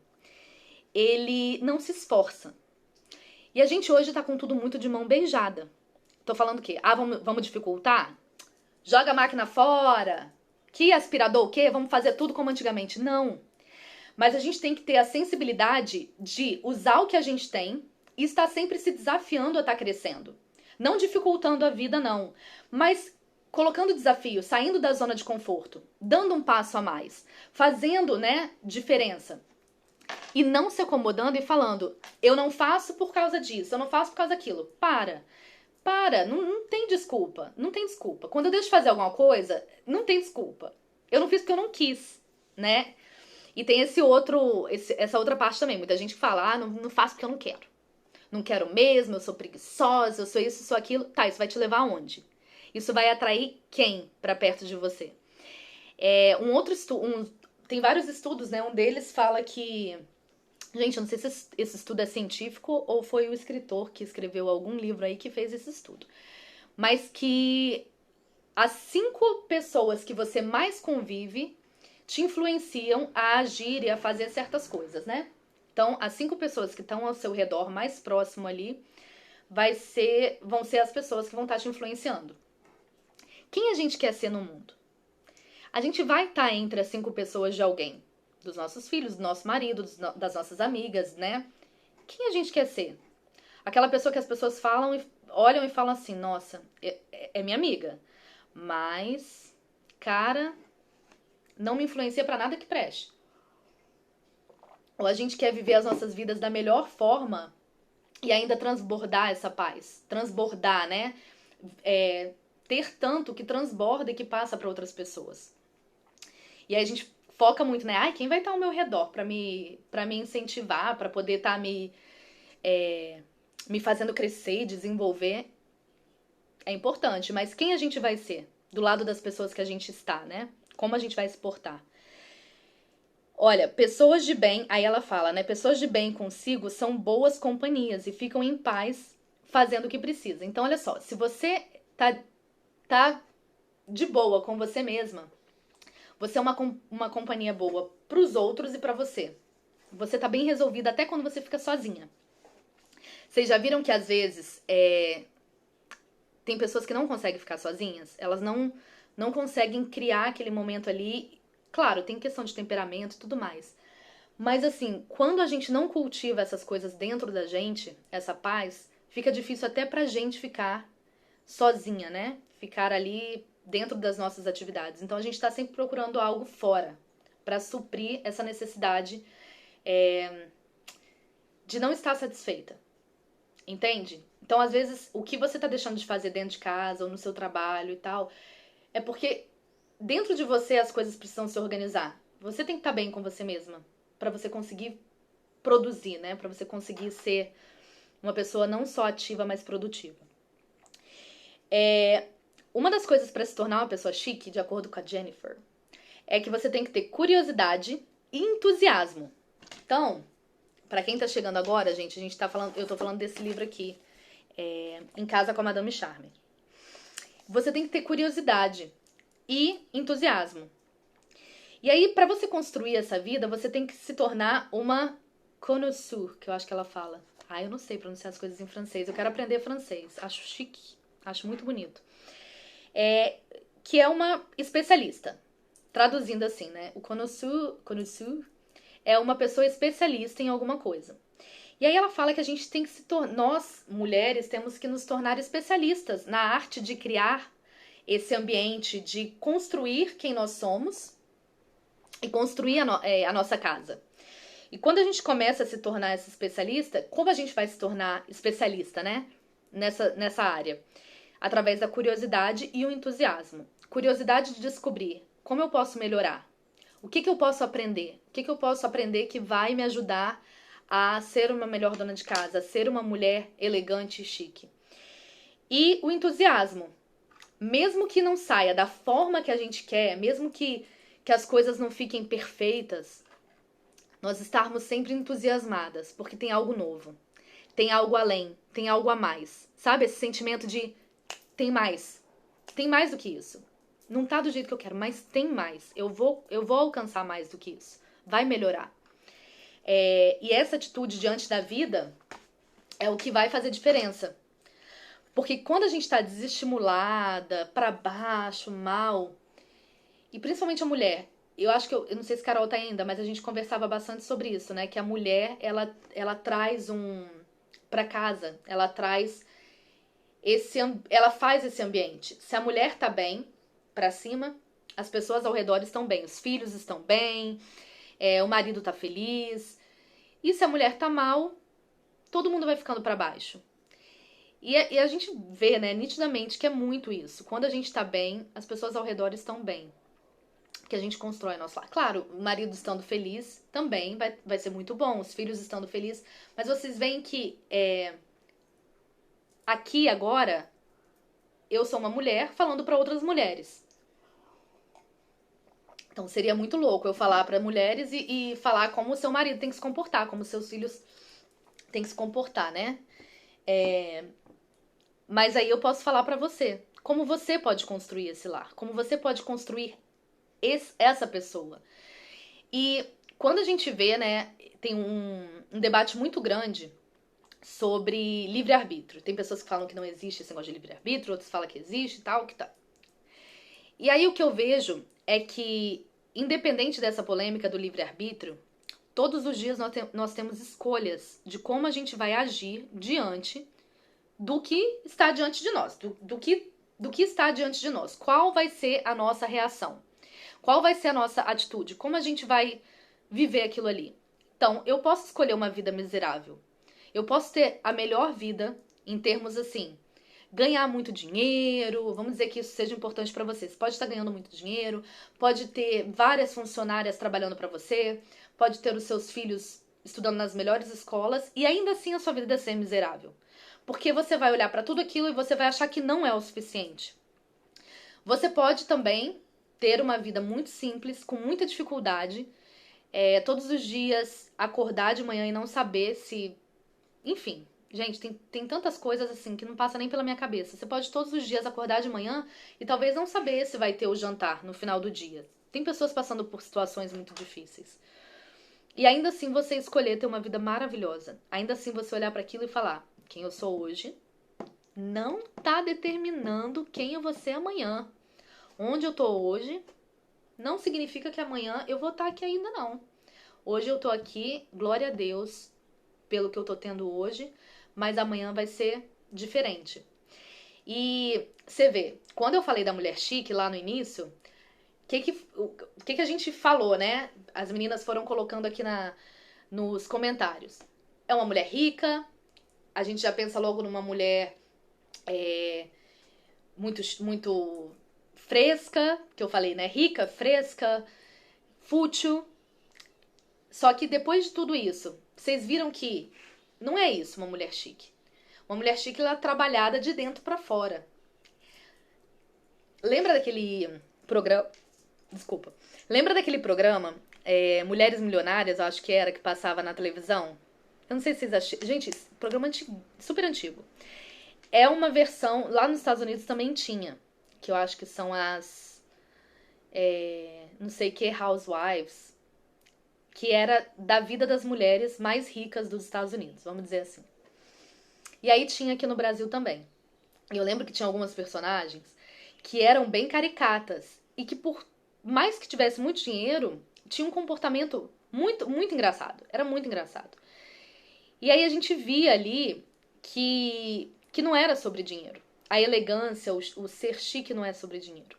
ele não se esforça. E a gente hoje tá com tudo muito de mão beijada. Tô falando o quê? Ah, vamos dificultar? Joga a máquina fora. Que aspirador o quê? Vamos fazer tudo como antigamente. Não. Mas a gente tem que ter a sensibilidade de usar o que a gente tem e estar sempre se desafiando a estar crescendo. Não dificultando a vida, não. Mas colocando desafio, saindo da zona de conforto, dando um passo a mais, fazendo, né, diferença. E não se acomodando e falando, eu não faço por causa disso, eu não faço por causa daquilo. Para, não tem desculpa, não tem desculpa. Quando eu deixo de fazer alguma coisa, não tem desculpa. Eu não fiz porque eu não quis, né? E tem essa outra parte também. Muita gente que fala, não faço porque eu não quero. Não quero mesmo, eu sou preguiçosa, eu sou isso, eu sou aquilo. Tá, isso vai te levar aonde? Isso vai atrair quem pra perto de você? Tem vários estudos, né? Um deles fala que... Gente, eu não sei se esse estudo é científico ou foi o escritor que escreveu algum livro aí que fez esse estudo. Mas que as 5 pessoas que você mais convive te influenciam a agir e a fazer certas coisas, né? Então, as 5 pessoas que estão ao seu redor, mais próximo ali, vão ser as pessoas que vão estar te influenciando. Quem a gente quer ser no mundo? A gente vai estar entre as 5 pessoas de alguém. Dos nossos filhos, do nosso marido, das nossas amigas, né? Quem a gente quer ser? Aquela pessoa que as pessoas olham e falam assim, nossa, é minha amiga. Mas, cara, não me influencia pra nada que preste. Ou a gente quer viver as nossas vidas da melhor forma e ainda transbordar essa paz. Transbordar, né? Ter tanto que transborda e que passa para outras pessoas. E aí a gente foca muito, né? Quem vai estar ao meu redor para me incentivar, para poder estar me fazendo crescer e desenvolver? É importante, mas quem a gente vai ser do lado das pessoas que a gente está, né? Como a gente vai se portar? Olha, pessoas de bem, aí ela fala, né? Pessoas de bem consigo são boas companhias e ficam em paz fazendo o que precisa. Então, olha só, se você tá de boa com você mesma, você é uma companhia boa pros outros e pra você. Você tá bem resolvida até quando você fica sozinha. Vocês já viram que às vezes tem pessoas que não conseguem ficar sozinhas? Elas não conseguem criar aquele momento ali. Claro, tem questão de temperamento e tudo mais. Mas assim, quando a gente não cultiva essas coisas dentro da gente, essa paz, fica difícil até pra gente ficar sozinha, né? Ficar ali dentro das nossas atividades. Então a gente tá sempre procurando algo fora pra suprir essa necessidade de não estar satisfeita. Entende? Então, às vezes, o que você tá deixando de fazer dentro de casa ou no seu trabalho e tal, é porque dentro de você as coisas precisam se organizar. Você tem que estar bem com você mesma pra você conseguir produzir, né? Pra você conseguir ser uma pessoa não só ativa, mas produtiva. Uma das coisas pra se tornar uma pessoa chique, de acordo com a Jennifer, é que você tem que ter curiosidade e entusiasmo. Então, pra quem tá chegando agora, gente, eu tô falando desse livro aqui, Em Casa com a Madame Charme. Você tem que ter curiosidade e entusiasmo. E aí, pra você construir essa vida, você tem que se tornar uma connoisseur, que eu acho que ela fala. Eu não sei pronunciar as coisas em francês. Eu quero aprender francês. Acho chique. Acho muito bonito. Que é uma especialista. Traduzindo assim, né? O connoisseur é uma pessoa especialista em alguma coisa. E aí ela fala que a gente tem que nós, mulheres, temos que nos tornar especialistas na arte de criar esse ambiente, de construir quem nós somos e construir a nossa casa. E quando a gente começa a se tornar essa especialista, como a gente vai se tornar especialista, né? Nessa área? Através da curiosidade e o entusiasmo. Curiosidade de descobrir como eu posso melhorar. O que eu posso aprender? O que eu posso aprender que vai me ajudar a ser uma melhor dona de casa, a ser uma mulher elegante e chique? E o entusiasmo, mesmo que não saia da forma que a gente quer, mesmo que as coisas não fiquem perfeitas, nós estarmos sempre entusiasmadas, porque tem algo novo, tem algo além, tem algo a mais. Sabe esse sentimento de tem mais do que isso. Não tá do jeito que eu quero, mas tem mais. Eu vou alcançar mais do que isso. Vai melhorar. E essa atitude diante da vida é o que vai fazer diferença. Porque quando a gente tá desestimulada, pra baixo, mal, e principalmente a mulher, eu acho que eu não sei se Carol tá ainda, mas a gente conversava bastante sobre isso, né? Que a mulher, ela traz pra casa, ela traz ela faz esse ambiente. Se a mulher tá bem, pra cima, as pessoas ao redor estão bem, os filhos estão bem, o marido tá feliz. E se a mulher tá mal, todo mundo vai ficando pra baixo. E a gente vê, né, nitidamente que é muito isso. Quando a gente tá bem, as pessoas ao redor estão bem. Que a gente constrói nosso lar. Claro, o marido estando feliz também vai ser muito bom, os filhos estando felizes. Mas vocês veem que aqui agora, eu sou uma mulher falando pra outras mulheres. Então seria muito louco eu falar pra mulheres e falar como o seu marido tem que se comportar, como seus filhos têm que se comportar, né? Mas aí eu posso falar pra você como você pode construir esse lar, como você pode construir essa pessoa. E quando a gente vê, né, tem um debate muito grande sobre livre-arbítrio. Tem pessoas que falam que não existe esse negócio de livre-arbítrio, outros falam que existe e tal, que tá. E aí o que eu vejo é que, independente dessa polêmica do livre-arbítrio, todos os dias nós temos escolhas de como a gente vai agir diante do que está diante de nós, do que está diante de nós. Qual vai ser a nossa reação? Qual vai ser a nossa atitude? Como a gente vai viver aquilo ali? Então, eu posso escolher uma vida miserável. Eu posso ter a melhor vida em termos assim, ganhar muito dinheiro, vamos dizer que isso seja importante pra você. Você pode estar ganhando muito dinheiro, pode ter várias funcionárias trabalhando pra você, pode ter os seus filhos estudando nas melhores escolas e ainda assim a sua vida ser miserável. Porque você vai olhar pra tudo aquilo e você vai achar que não é o suficiente. Você pode também ter uma vida muito simples, com muita dificuldade, todos os dias acordar de manhã e não saber se... Enfim, gente, tem tantas coisas assim que não passa nem pela minha cabeça. Você pode todos os dias acordar de manhã e talvez não saber se vai ter o jantar no final do dia. Tem pessoas passando por situações muito difíceis. E ainda assim você escolher ter uma vida maravilhosa. Ainda assim você olhar para aquilo e falar: quem eu sou hoje não tá determinando quem eu vou ser amanhã. Onde eu tô hoje não significa que amanhã eu vou estar aqui ainda, não. Hoje eu tô aqui, glória a Deus, pelo que eu tô tendo hoje, mas amanhã vai ser diferente. E você vê, quando eu falei da mulher chique lá no início, o que a gente falou, né? As meninas foram colocando aqui nos comentários. É uma mulher rica, a gente já pensa logo numa mulher muito fresca, que eu falei, né? Rica, fresca, fútil. Só que depois de tudo isso, vocês viram que não é isso uma mulher chique. Uma mulher chique, ela é trabalhada de dentro pra fora. Lembra daquele programa... Desculpa. Lembra daquele programa, Mulheres Milionárias, eu acho que era, que passava na televisão? Eu não sei se vocês acharam. Gente, esse programa super antigo. É uma versão... Lá nos Estados Unidos também tinha. Que eu acho que são as... não sei o que, Housewives. Que era da vida das mulheres mais ricas dos Estados Unidos, vamos dizer assim. E aí tinha aqui no Brasil também. E eu lembro que tinha algumas personagens que eram bem caricatas. E que por mais que tivesse muito dinheiro, tinha um comportamento muito, muito engraçado. Era muito engraçado. E aí a gente via ali que não era sobre dinheiro. A elegância, o ser chique não é sobre dinheiro.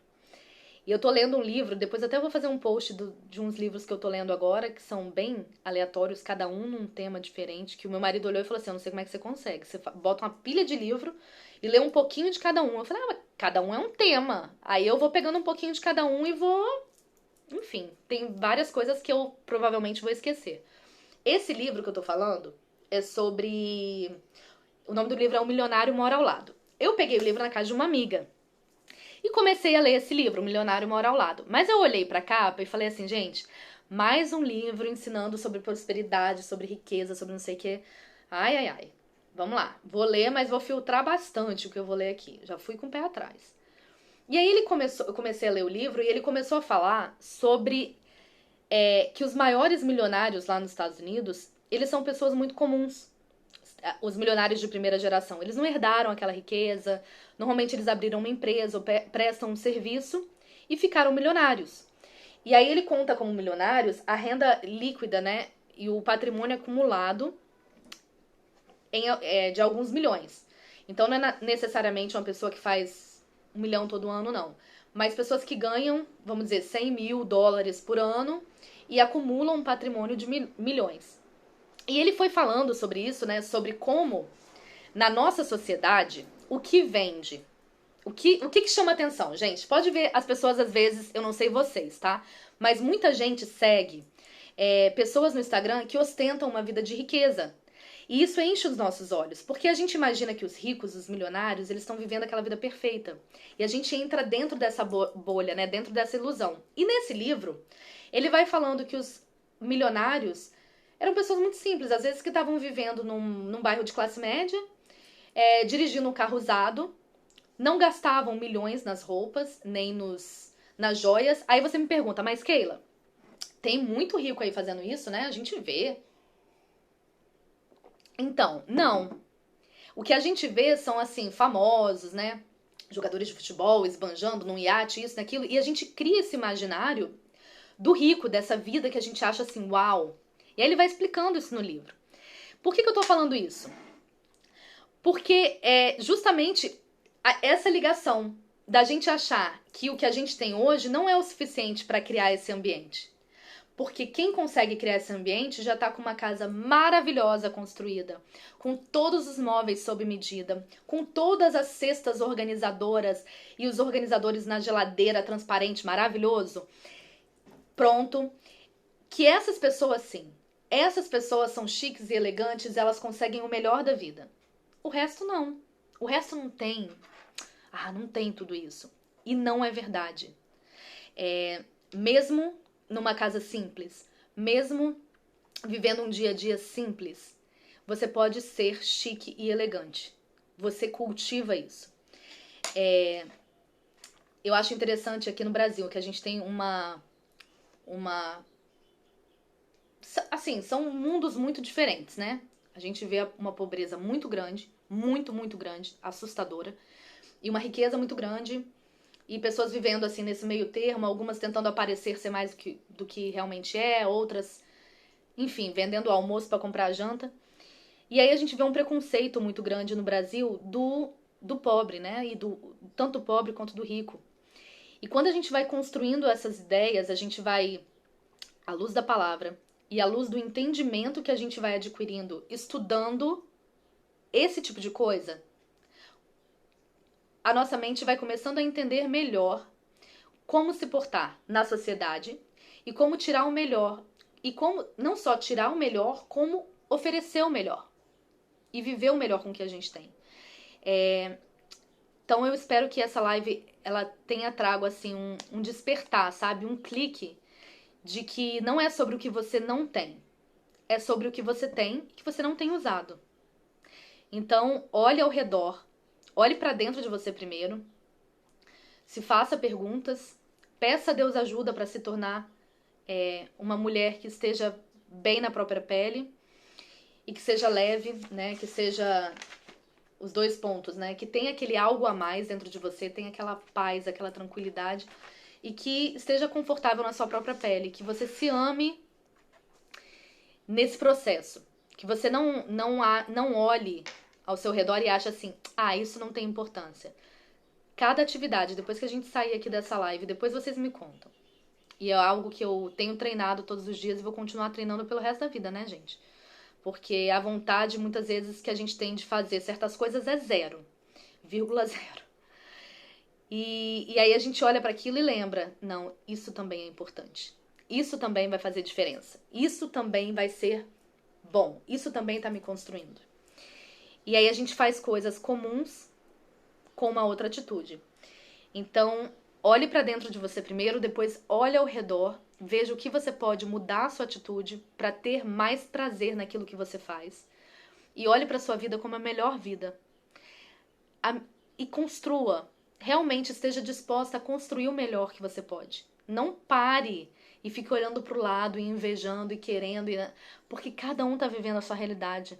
E eu tô lendo um livro, depois até vou fazer um post de uns livros que eu tô lendo agora, que são bem aleatórios, cada um num tema diferente, que o meu marido olhou e falou assim: eu não sei como é que você consegue. Você bota uma pilha de livro e lê um pouquinho de cada um. Eu falei: mas cada um é um tema. Aí eu vou pegando um pouquinho de cada um e vou... Enfim, tem várias coisas que eu provavelmente vou esquecer. Esse livro que eu tô falando é sobre... O nome do livro é O Milionário Mora ao Lado. Eu peguei o livro na casa de uma amiga. E comecei a ler esse livro, O Milionário Mora ao Lado. Mas eu olhei pra capa e falei assim, gente, mais um livro ensinando sobre prosperidade, sobre riqueza, sobre não sei o quê. Ai, ai, ai. Vamos lá. Vou ler, mas vou filtrar bastante o que eu vou ler aqui. Já fui com o pé atrás. E aí eu comecei a ler o livro e ele começou a falar sobre que os maiores milionários lá nos Estados Unidos, eles são pessoas muito comuns. Os milionários de primeira geração, eles não herdaram aquela riqueza, normalmente eles abriram uma empresa ou prestam um serviço e ficaram milionários. E aí ele conta como milionários a renda líquida, né, e o patrimônio acumulado de alguns milhões. Então não é necessariamente uma pessoa que faz 1 milhão todo ano, não. Mas pessoas que ganham, vamos dizer, 100 mil dólares por ano e acumulam um patrimônio de milhões. E ele foi falando sobre isso, né? Sobre como, na nossa sociedade, o que vende, o que chama atenção, gente? Pode ver as pessoas, às vezes, eu não sei vocês, tá? Mas muita gente segue pessoas no Instagram que ostentam uma vida de riqueza. E isso enche os nossos olhos, porque a gente imagina que os ricos, os milionários, eles estão vivendo aquela vida perfeita. E a gente entra dentro dessa bolha, né? Dentro dessa ilusão. E nesse livro, ele vai falando que os milionários eram pessoas muito simples, às vezes que estavam vivendo num bairro de classe média, dirigindo um carro usado, não gastavam milhões nas roupas, nem nas joias. Aí você me pergunta, mas Keila, tem muito rico aí fazendo isso, né? A gente vê. Então, não. O que a gente vê são, assim, famosos, né? Jogadores de futebol esbanjando num iate, isso, naquilo. E a gente cria esse imaginário do rico, dessa vida que a gente acha assim, uau. E aí ele vai explicando isso no livro. Por que eu tô falando isso? Porque é justamente essa ligação da gente achar que o que a gente tem hoje não é o suficiente para criar esse ambiente. Porque quem consegue criar esse ambiente já tá com uma casa maravilhosa construída, com todos os móveis sob medida, com todas as cestas organizadoras e os organizadores na geladeira transparente maravilhoso. Pronto. Que essas pessoas, sim, essas pessoas são chiques e elegantes, elas conseguem o melhor da vida. O resto não. O resto não tem. Não tem tudo isso. E não é verdade. Mesmo numa casa simples, mesmo vivendo um dia a dia simples, você pode ser chique e elegante. Você cultiva isso. Eu acho interessante aqui no Brasil que a gente tem assim, são mundos muito diferentes, né? A gente vê uma pobreza muito grande, muito, muito grande, assustadora, e uma riqueza muito grande, e pessoas vivendo assim nesse meio termo, algumas tentando aparecer ser mais do que realmente é, outras, enfim, vendendo almoço para comprar janta. E aí a gente vê um preconceito muito grande no Brasil do pobre, né? E tanto do pobre quanto do rico. E quando a gente vai construindo essas ideias, a gente vai, à luz da palavra e à luz do entendimento que a gente vai adquirindo estudando esse tipo de coisa, a nossa mente vai começando a entender melhor como se portar na sociedade e como tirar o melhor. E como não só tirar o melhor, como oferecer o melhor. E viver o melhor com o que a gente tem. Então eu espero que essa live ela tenha trago assim um despertar, sabe? Um clique de que não é sobre o que você não tem. É sobre o que você tem e que você não tem usado. Então, olhe ao redor. Olhe para dentro de você primeiro. Se faça perguntas. Peça a Deus ajuda para se tornar uma mulher que esteja bem na própria pele. E que seja leve, né? Que seja os dois pontos, né? Que tenha aquele algo a mais dentro de você. Tenha aquela paz, aquela tranquilidade. E que esteja confortável na sua própria pele. Que você se ame nesse processo. Que você não olhe ao seu redor e ache assim, isso não tem importância. Cada atividade, depois que a gente sair aqui dessa live, depois vocês me contam. E é algo que eu tenho treinado todos os dias e vou continuar treinando pelo resto da vida, né, gente? Porque a vontade, muitas vezes, que a gente tem de fazer certas coisas é 0,0. E aí a gente olha para aquilo e lembra, não, isso também é importante. Isso também vai fazer diferença. Isso também vai ser bom. Isso também tá me construindo. E aí a gente faz coisas comuns com uma outra atitude. Então, olhe pra dentro de você primeiro, depois olhe ao redor, veja o que você pode mudar a sua atitude pra ter mais prazer naquilo que você faz. E olhe pra sua vida como a melhor vida. E construa. Realmente esteja disposta a construir o melhor que você pode. Não pare e fique olhando pro lado e invejando e querendo, porque cada um tá vivendo a sua realidade.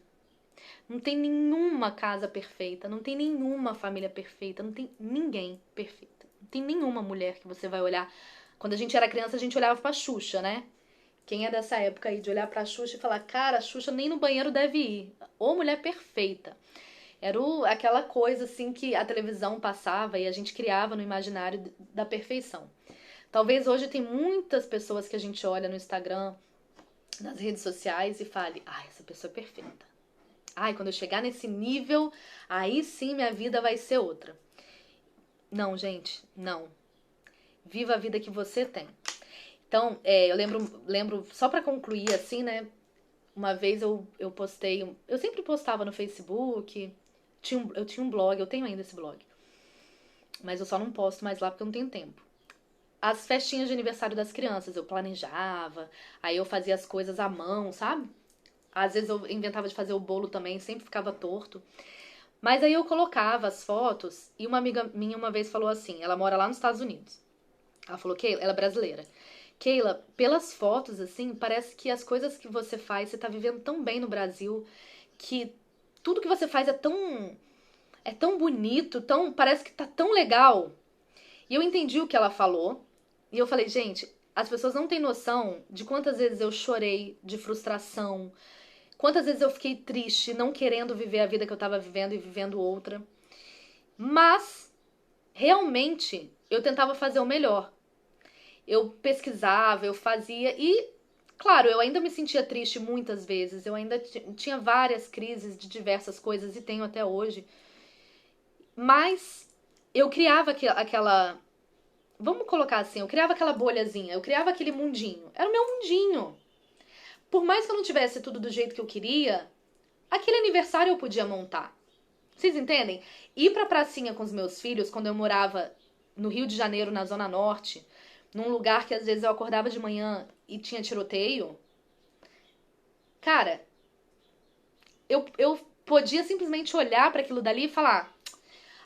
Não tem nenhuma casa perfeita, não tem nenhuma família perfeita, não tem ninguém perfeito. Não tem nenhuma mulher que você vai olhar. Quando a gente era criança, a gente olhava pra Xuxa, né? Quem é dessa época aí de olhar pra Xuxa e falar, cara, a Xuxa nem no banheiro deve ir. Ô, mulher perfeita. Era aquela coisa assim que a televisão passava e a gente criava no imaginário da perfeição. Talvez hoje tem muitas pessoas que a gente olha no Instagram, nas redes sociais e fale, ai, essa pessoa é perfeita. Ai, quando eu chegar nesse nível, aí sim minha vida vai ser outra. Não, gente, não. Viva a vida que você tem. Então, eu lembro, só pra concluir assim, né? Uma vez eu postei, eu sempre postava no Facebook, eu tinha um blog, eu tenho ainda esse blog. Mas eu só não posto mais lá porque eu não tenho tempo. As festinhas de aniversário das crianças, eu planejava, aí eu fazia as coisas à mão, sabe? Às vezes eu inventava de fazer o bolo também, sempre ficava torto. Mas aí eu colocava as fotos e uma amiga minha uma vez falou assim, ela mora lá nos Estados Unidos. Ela falou, Keila, ela é brasileira. Keila, pelas fotos, assim, parece que as coisas que você faz, você tá vivendo tão bem no Brasil, que tudo que você faz é tão bonito, parece que tá tão legal. E eu entendi o que ela falou. E eu falei, gente, as pessoas não têm noção de quantas vezes eu chorei de frustração, quantas vezes eu fiquei triste, não querendo viver a vida que eu tava vivendo e vivendo outra. Mas, realmente, eu tentava fazer o melhor. Eu pesquisava, eu fazia e, claro, eu ainda me sentia triste muitas vezes. Eu ainda tinha várias crises de diversas coisas e tenho até hoje. Mas eu criava aquela. Vamos colocar assim, eu criava aquela bolhazinha, eu criava aquele mundinho. Era o meu mundinho. Por mais que eu não tivesse tudo do jeito que eu queria, aquele aniversário eu podia montar. Vocês entendem? Ir pra pracinha com os meus filhos, quando eu morava no Rio de Janeiro, na Zona Norte, num lugar que às vezes eu acordava de manhã e tinha tiroteio. Cara, eu podia simplesmente olhar pra aquilo dali e falar: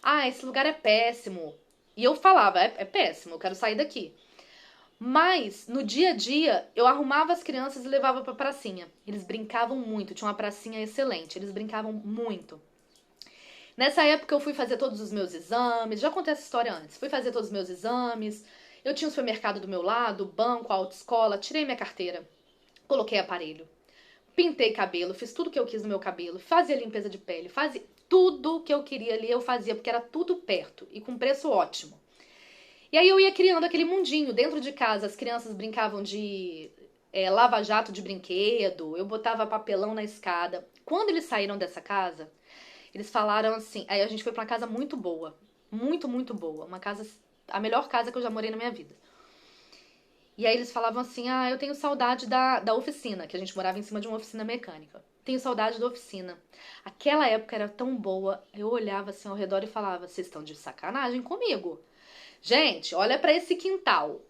ah, esse lugar é péssimo. E eu falava: é péssimo, eu quero sair daqui. Mas, no dia a dia, eu arrumava as crianças e levava pra pracinha. Eles brincavam muito, tinha uma pracinha excelente, eles brincavam muito. Nessa época eu fui fazer todos os meus exames, já contei essa história antes. Fui fazer todos os meus exames, eu tinha o supermercado do meu lado, banco, autoescola, tirei minha carteira, coloquei aparelho, pintei cabelo, fiz tudo que eu quis no meu cabelo, fazia limpeza de pele, fazia tudo que eu queria ali, eu fazia, porque era tudo perto e com preço ótimo. E aí eu ia criando aquele mundinho. Dentro de casa as crianças brincavam de lava-jato de brinquedo, eu botava papelão na escada. Quando eles saíram dessa casa, eles falaram assim, aí a gente foi pra uma casa muito boa, muito, muito boa, uma casa, a melhor casa que eu já morei na minha vida. E aí eles falavam assim, ah, eu tenho saudade da oficina, que a gente morava em cima de uma oficina mecânica. Tenho saudade da oficina. Aquela época era tão boa, eu olhava assim ao redor e falava, vocês estão de sacanagem comigo. Gente, olha pra esse quintal.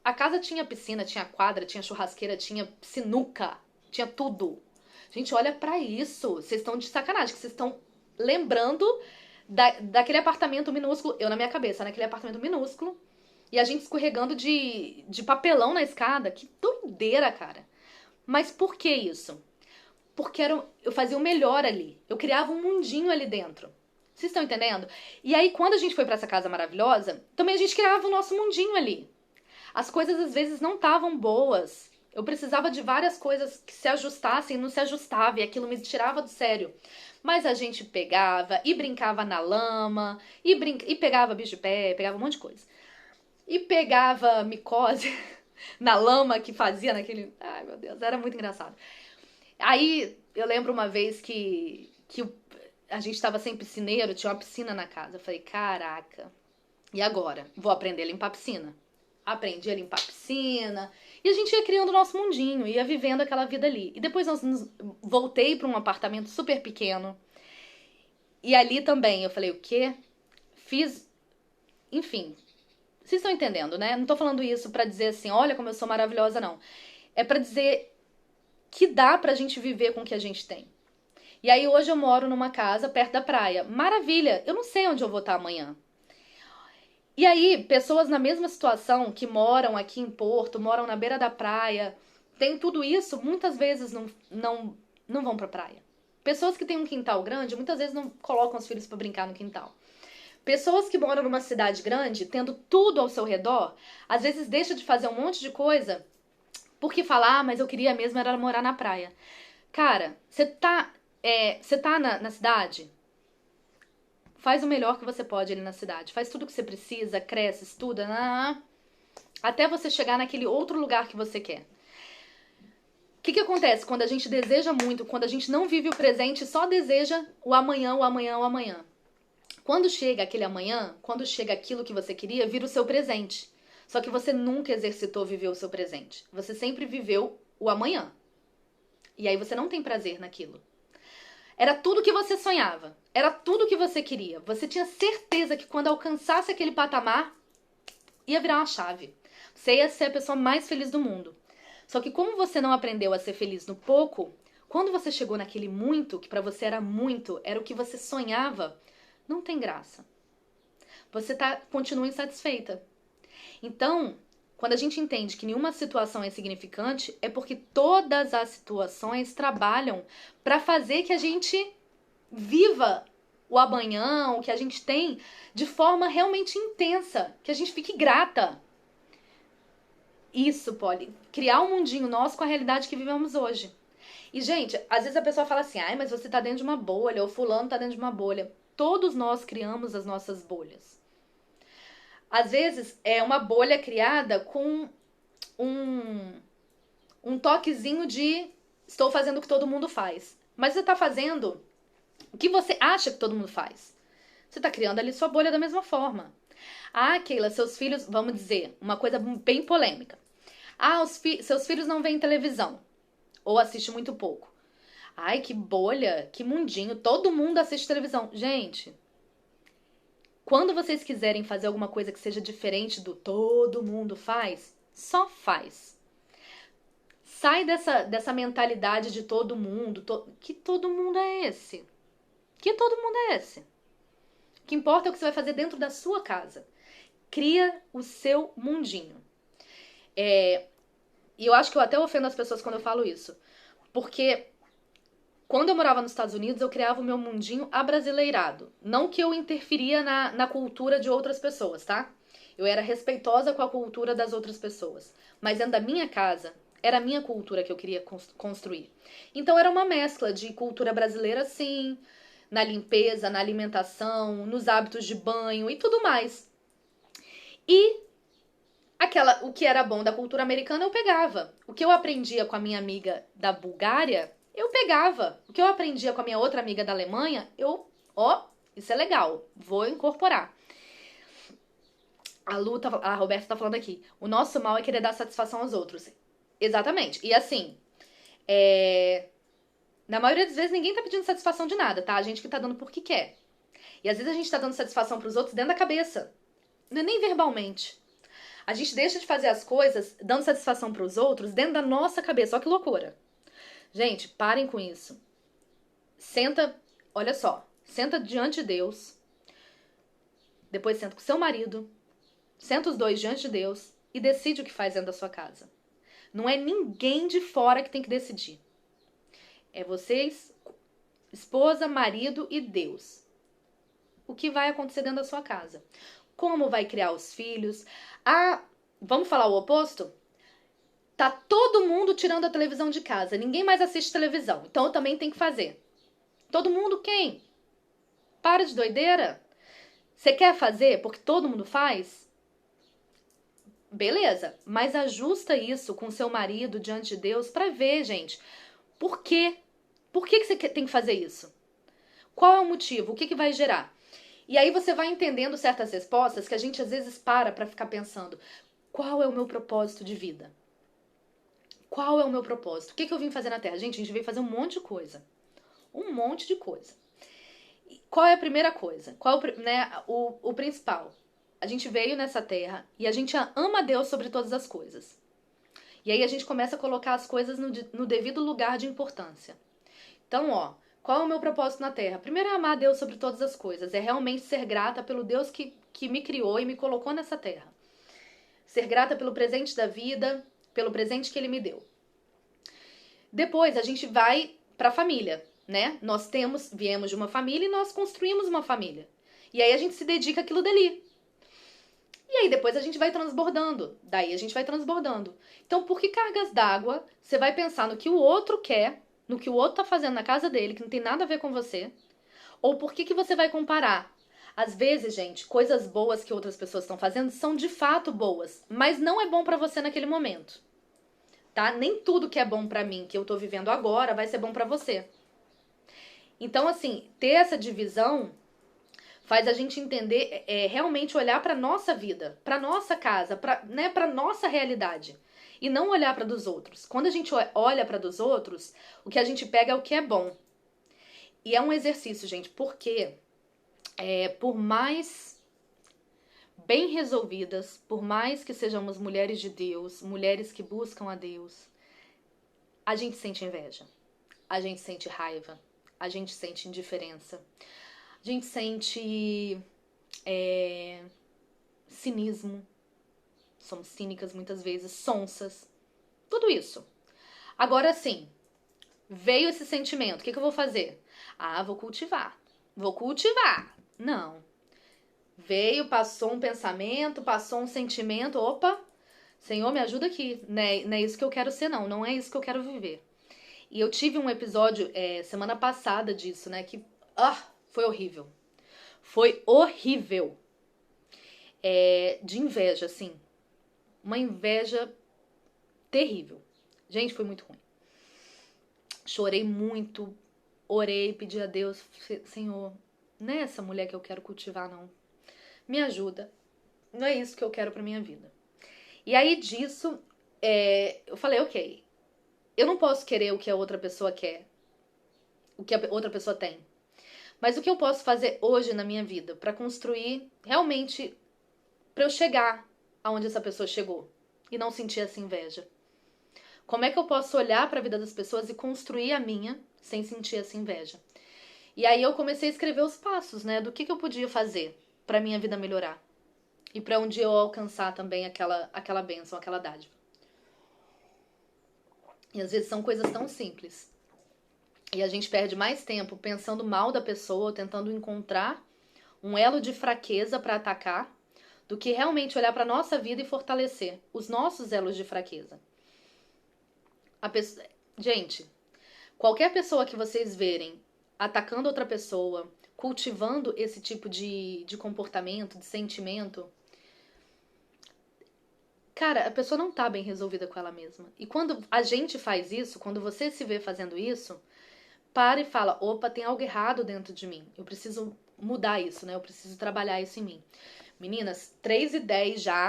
A casa tinha piscina, tinha quadra, tinha churrasqueira, tinha sinuca, tinha tudo. Gente, olha pra isso. Vocês estão de sacanagem, que vocês estão lembrando daquele apartamento minúsculo, eu na minha cabeça, naquele apartamento minúsculo, e a gente escorregando de papelão na escada. Que doideira, cara. Mas por que isso? Porque eu fazia o melhor ali. Eu criava um mundinho ali dentro. Vocês estão entendendo? E aí, quando a gente foi pra essa casa maravilhosa, também a gente criava o nosso mundinho ali. As coisas às vezes não estavam boas. Eu precisava de várias coisas que se ajustassem e não se ajustava, e aquilo me tirava do sério. Mas a gente pegava e brincava na lama, e pegava bicho de pé, pegava um monte de coisa. E pegava micose na lama que fazia naquele... Ai, meu Deus, era muito engraçado. Aí, eu lembro uma vez que a gente tava sem piscineiro, tinha uma piscina na casa. Eu falei, caraca, e agora? Vou aprender a limpar a piscina. Aprendi a limpar a piscina. E a gente ia criando o nosso mundinho, ia vivendo aquela vida ali. E depois voltei para um apartamento super pequeno. E ali também eu falei, o quê? Fiz enfim, vocês estão entendendo, né? Não tô falando isso pra dizer assim, olha como eu sou maravilhosa, não. É pra dizer que dá pra gente viver com o que a gente tem. E aí hoje eu moro numa casa perto da praia. Maravilha, eu não sei onde eu vou estar amanhã. E aí, pessoas na mesma situação, que moram aqui em Porto, moram na beira da praia, tem tudo isso, muitas vezes não vão pra praia. Pessoas que têm um quintal grande, muitas vezes não colocam os filhos pra brincar no quintal. Pessoas que moram numa cidade grande, tendo tudo ao seu redor, às vezes deixa de fazer um monte de coisa porque fala, mas eu queria mesmo era morar na praia. Cara, você tá na cidade? Faz o melhor que você pode ali na cidade. Faz tudo que você precisa, cresce, estuda, até você chegar naquele outro lugar que você quer. O que acontece quando a gente deseja muito, quando a gente não vive o presente, só deseja o amanhã, o amanhã, o amanhã? Quando chega aquele amanhã, quando chega aquilo que você queria, vira o seu presente. Só que você nunca exercitou viver o seu presente. Você sempre viveu o amanhã. E aí você não tem prazer naquilo. Era tudo que você sonhava. Era tudo que você queria. Você tinha certeza que quando alcançasse aquele patamar, ia virar uma chave. Você ia ser a pessoa mais feliz do mundo. Só que como você não aprendeu a ser feliz no pouco, quando você chegou naquele muito, que pra você era muito, era o que você sonhava, não tem graça. Você continua insatisfeita. Então, quando a gente entende que nenhuma situação é insignificante, é porque todas as situações trabalham para fazer que a gente viva o amanhã, o que a gente tem, de forma realmente intensa, que a gente fique grata. Isso, Polly, criar um mundinho nosso com a realidade que vivemos hoje. E, gente, às vezes a pessoa fala assim, ai, mas você tá dentro de uma bolha, ou fulano tá dentro de uma bolha. Todos nós criamos as nossas bolhas. Às vezes é uma bolha criada com um toquezinho de estou fazendo o que todo mundo faz. Mas você tá fazendo o que você acha que todo mundo faz. Você tá criando ali sua bolha da mesma forma. Ah, Keila, seus filhos, vamos dizer, uma coisa bem polêmica. Ah, seus filhos não veem televisão. Ou assistem muito pouco. Ai, que bolha, que mundinho, todo mundo assiste televisão. Gente, quando vocês quiserem fazer alguma coisa que seja diferente do todo mundo faz, só faz. Sai dessa mentalidade de todo mundo. Que todo mundo é esse? Que todo mundo é esse? O que importa é o que você vai fazer dentro da sua casa. Cria o seu mundinho. E eu acho que eu até ofendo as pessoas quando eu falo isso. Porque quando eu morava nos Estados Unidos, eu criava o meu mundinho abrasileirado. Não que eu interferia na cultura de outras pessoas, tá? Eu era respeitosa com a cultura das outras pessoas. Mas dentro da minha casa, era a minha cultura que eu queria construir. Então era uma mescla de cultura brasileira, sim, na limpeza, na alimentação, nos hábitos de banho e tudo mais. E o que era bom da cultura americana eu pegava. O que eu aprendia com a minha amiga da Bulgária, eu pegava. O que eu aprendia com a minha outra amiga da Alemanha, isso é legal, vou incorporar. A Roberta tá falando aqui, o nosso mal é querer dar satisfação aos outros. Exatamente. E assim, na maioria das vezes ninguém tá pedindo satisfação de nada, tá? A gente que tá dando porque quer. E às vezes a gente tá dando satisfação pros outros dentro da cabeça. Não é nem verbalmente. A gente deixa de fazer as coisas dando satisfação pros outros dentro da nossa cabeça. Olha que loucura. Gente, parem com isso. Olha só. Senta diante de Deus. Depois senta com seu marido. Senta os dois diante de Deus e decide o que faz dentro da sua casa. Não é ninguém de fora que tem que decidir. É vocês, esposa, marido e Deus. O que vai acontecer dentro da sua casa? Como vai criar os filhos? Vamos falar o oposto? Tá todo mundo tirando a televisão de casa. Ninguém mais assiste televisão. Então eu também tenho que fazer. Todo mundo quem? Para de doideira. Você quer fazer porque todo mundo faz? Beleza, mas ajusta isso com seu marido diante de Deus pra ver, gente. Por quê? Por que você tem que fazer isso? Qual é o motivo? O que vai gerar? E aí você vai entendendo certas respostas que a gente às vezes pra ficar pensando. Qual é o meu propósito de vida? Qual é o meu propósito? O que eu vim fazer na Terra? Gente, a gente veio fazer um monte de coisa. Um monte de coisa. Qual é a primeira coisa? Qual o principal? a gente veio nessa terra e a gente ama Deus sobre todas as coisas. E aí a gente começa a colocar as coisas no devido lugar de importância. Então, ó, qual é o meu propósito na Terra? Primeiro é amar Deus sobre todas as coisas. É realmente ser grata pelo Deus que me criou e me colocou nessa Terra. Ser grata pelo presente da vida, pelo presente que Ele me deu. Depois a gente vai pra família, né? Nós viemos de uma família e nós construímos uma família. E aí a gente se dedica àquilo dali. E aí depois a gente vai transbordando. Daí a gente vai transbordando. Então, por que cargas d'água você vai pensar no que o outro quer, no que o outro tá fazendo na casa dele, que não tem nada a ver com você? Ou por que você vai comparar? Às vezes, gente, coisas boas que outras pessoas estão fazendo são de fato boas, mas não é bom pra você naquele momento. Tá? Nem tudo que é bom pra mim, que eu tô vivendo agora, vai ser bom pra você. Então, assim, ter essa divisão faz a gente entender, realmente olhar pra nossa vida, pra nossa casa, pra nossa realidade. E não olhar pra dos outros. Quando a gente olha pra dos outros, o que a gente pega é o que é bom. E é um exercício, gente, porque por mais bem resolvidas, por mais que sejamos mulheres de Deus, mulheres que buscam a Deus, a gente sente inveja, a gente sente raiva, a gente sente indiferença, a gente sente cinismo, somos cínicas muitas vezes, sonsas, tudo isso. Agora sim, veio esse sentimento, o que eu vou fazer? Ah, vou cultivar. Não. Veio, passou um pensamento, passou um sentimento, opa, Senhor, me ajuda aqui, não é isso que eu quero ser não é isso que eu quero viver. E eu tive um episódio semana passada disso, né, que foi horrível. Foi horrível. De inveja, assim. Uma inveja terrível. Gente, foi muito ruim. Chorei muito, orei, pedi a Deus, Senhor, não é essa mulher que eu quero cultivar, não. Me ajuda. Não é isso que eu quero pra minha vida. E aí disso, eu falei, ok, eu não posso querer o que a outra pessoa quer, o que a outra pessoa tem. Mas o que eu posso fazer hoje na minha vida pra construir realmente, pra eu chegar aonde essa pessoa chegou e não sentir essa inveja? Como é que eu posso olhar pra vida das pessoas e construir a minha sem sentir essa inveja? E aí eu comecei a escrever os passos, né, do que eu podia fazer pra minha vida melhorar. E pra um dia eu alcançar também aquela bênção, aquela dádiva. E às vezes são coisas tão simples. E a gente perde mais tempo pensando mal da pessoa, tentando encontrar um elo de fraqueza pra atacar, do que realmente olhar pra nossa vida e fortalecer os nossos elos de fraqueza. Gente, qualquer pessoa que vocês verem atacando outra pessoa, cultivando esse tipo de comportamento, de sentimento, cara, a pessoa não tá bem resolvida com ela mesma. E quando a gente faz isso, quando você se vê fazendo isso, para e fala, opa, tem algo errado dentro de mim. Eu preciso mudar isso, né? Eu preciso trabalhar isso em mim. Meninas, 3h10 já.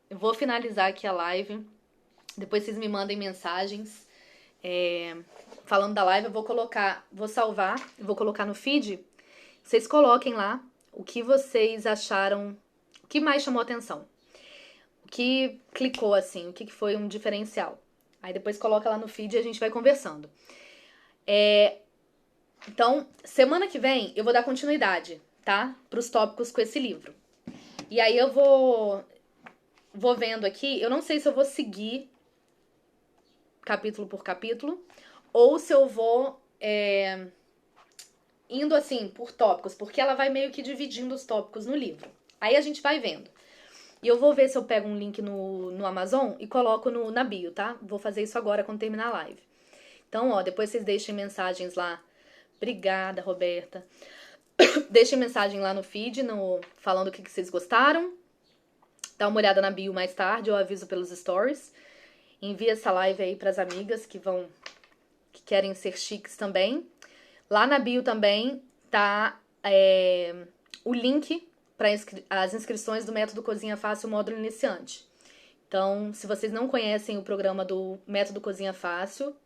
Eu vou finalizar aqui a live. Depois vocês me mandem mensagens. Falando da live, eu vou salvar, vou colocar no feed. Vocês coloquem lá o que vocês acharam, o que mais chamou atenção. O que clicou, assim, o que foi um diferencial. Aí depois coloca lá no feed e a gente vai conversando. Então, semana que vem eu vou dar continuidade, tá? Pros tópicos com esse livro. E aí eu vou vendo aqui, eu não sei se eu vou seguir capítulo por capítulo, ou se eu vou indo assim, por tópicos, porque ela vai meio que dividindo os tópicos no livro. Aí a gente vai vendo. E eu vou ver se eu pego um link no Amazon e coloco na bio, tá? Vou fazer isso agora quando terminar a live. Então, ó, depois vocês deixem mensagens lá. Obrigada, Roberta. Deixem mensagem lá no feed, falando o que vocês gostaram. Dá uma olhada na bio mais tarde, eu aviso pelos stories. Envia essa live aí pras amigas que querem ser chiques também. Lá na bio também tá o link para as inscrições do Método Cozinha Fácil Módulo Iniciante. Então, se vocês não conhecem o programa do Método Cozinha Fácil,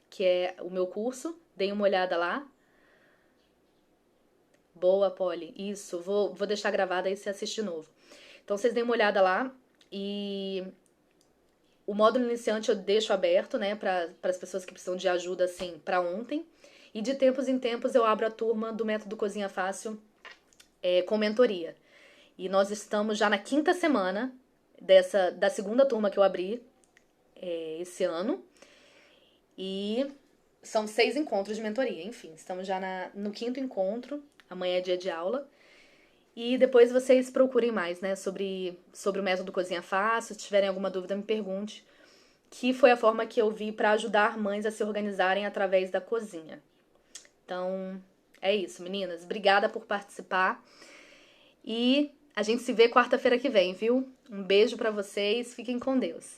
que é o meu curso, deem uma olhada lá. Boa, Polly. Isso, vou deixar gravado aí você assiste de novo. Então vocês deem uma olhada lá e o módulo iniciante eu deixo aberto, né, para as pessoas que precisam de ajuda, assim, para ontem. E de tempos em tempos eu abro a turma do Método Cozinha Fácil com mentoria. E nós estamos já na 5ª semana da segunda turma que eu abri esse ano. E são 6 encontros de mentoria, enfim. Estamos já no 5º encontro, amanhã é dia de aula. E depois vocês procurem mais, né, sobre o método Cozinha Fácil. Se tiverem alguma dúvida, me pergunte. Que foi a forma que eu vi para ajudar mães a se organizarem através da cozinha. Então, é isso, meninas. Obrigada por participar. E a gente se vê quarta-feira que vem, viu? Um beijo pra vocês. Fiquem com Deus.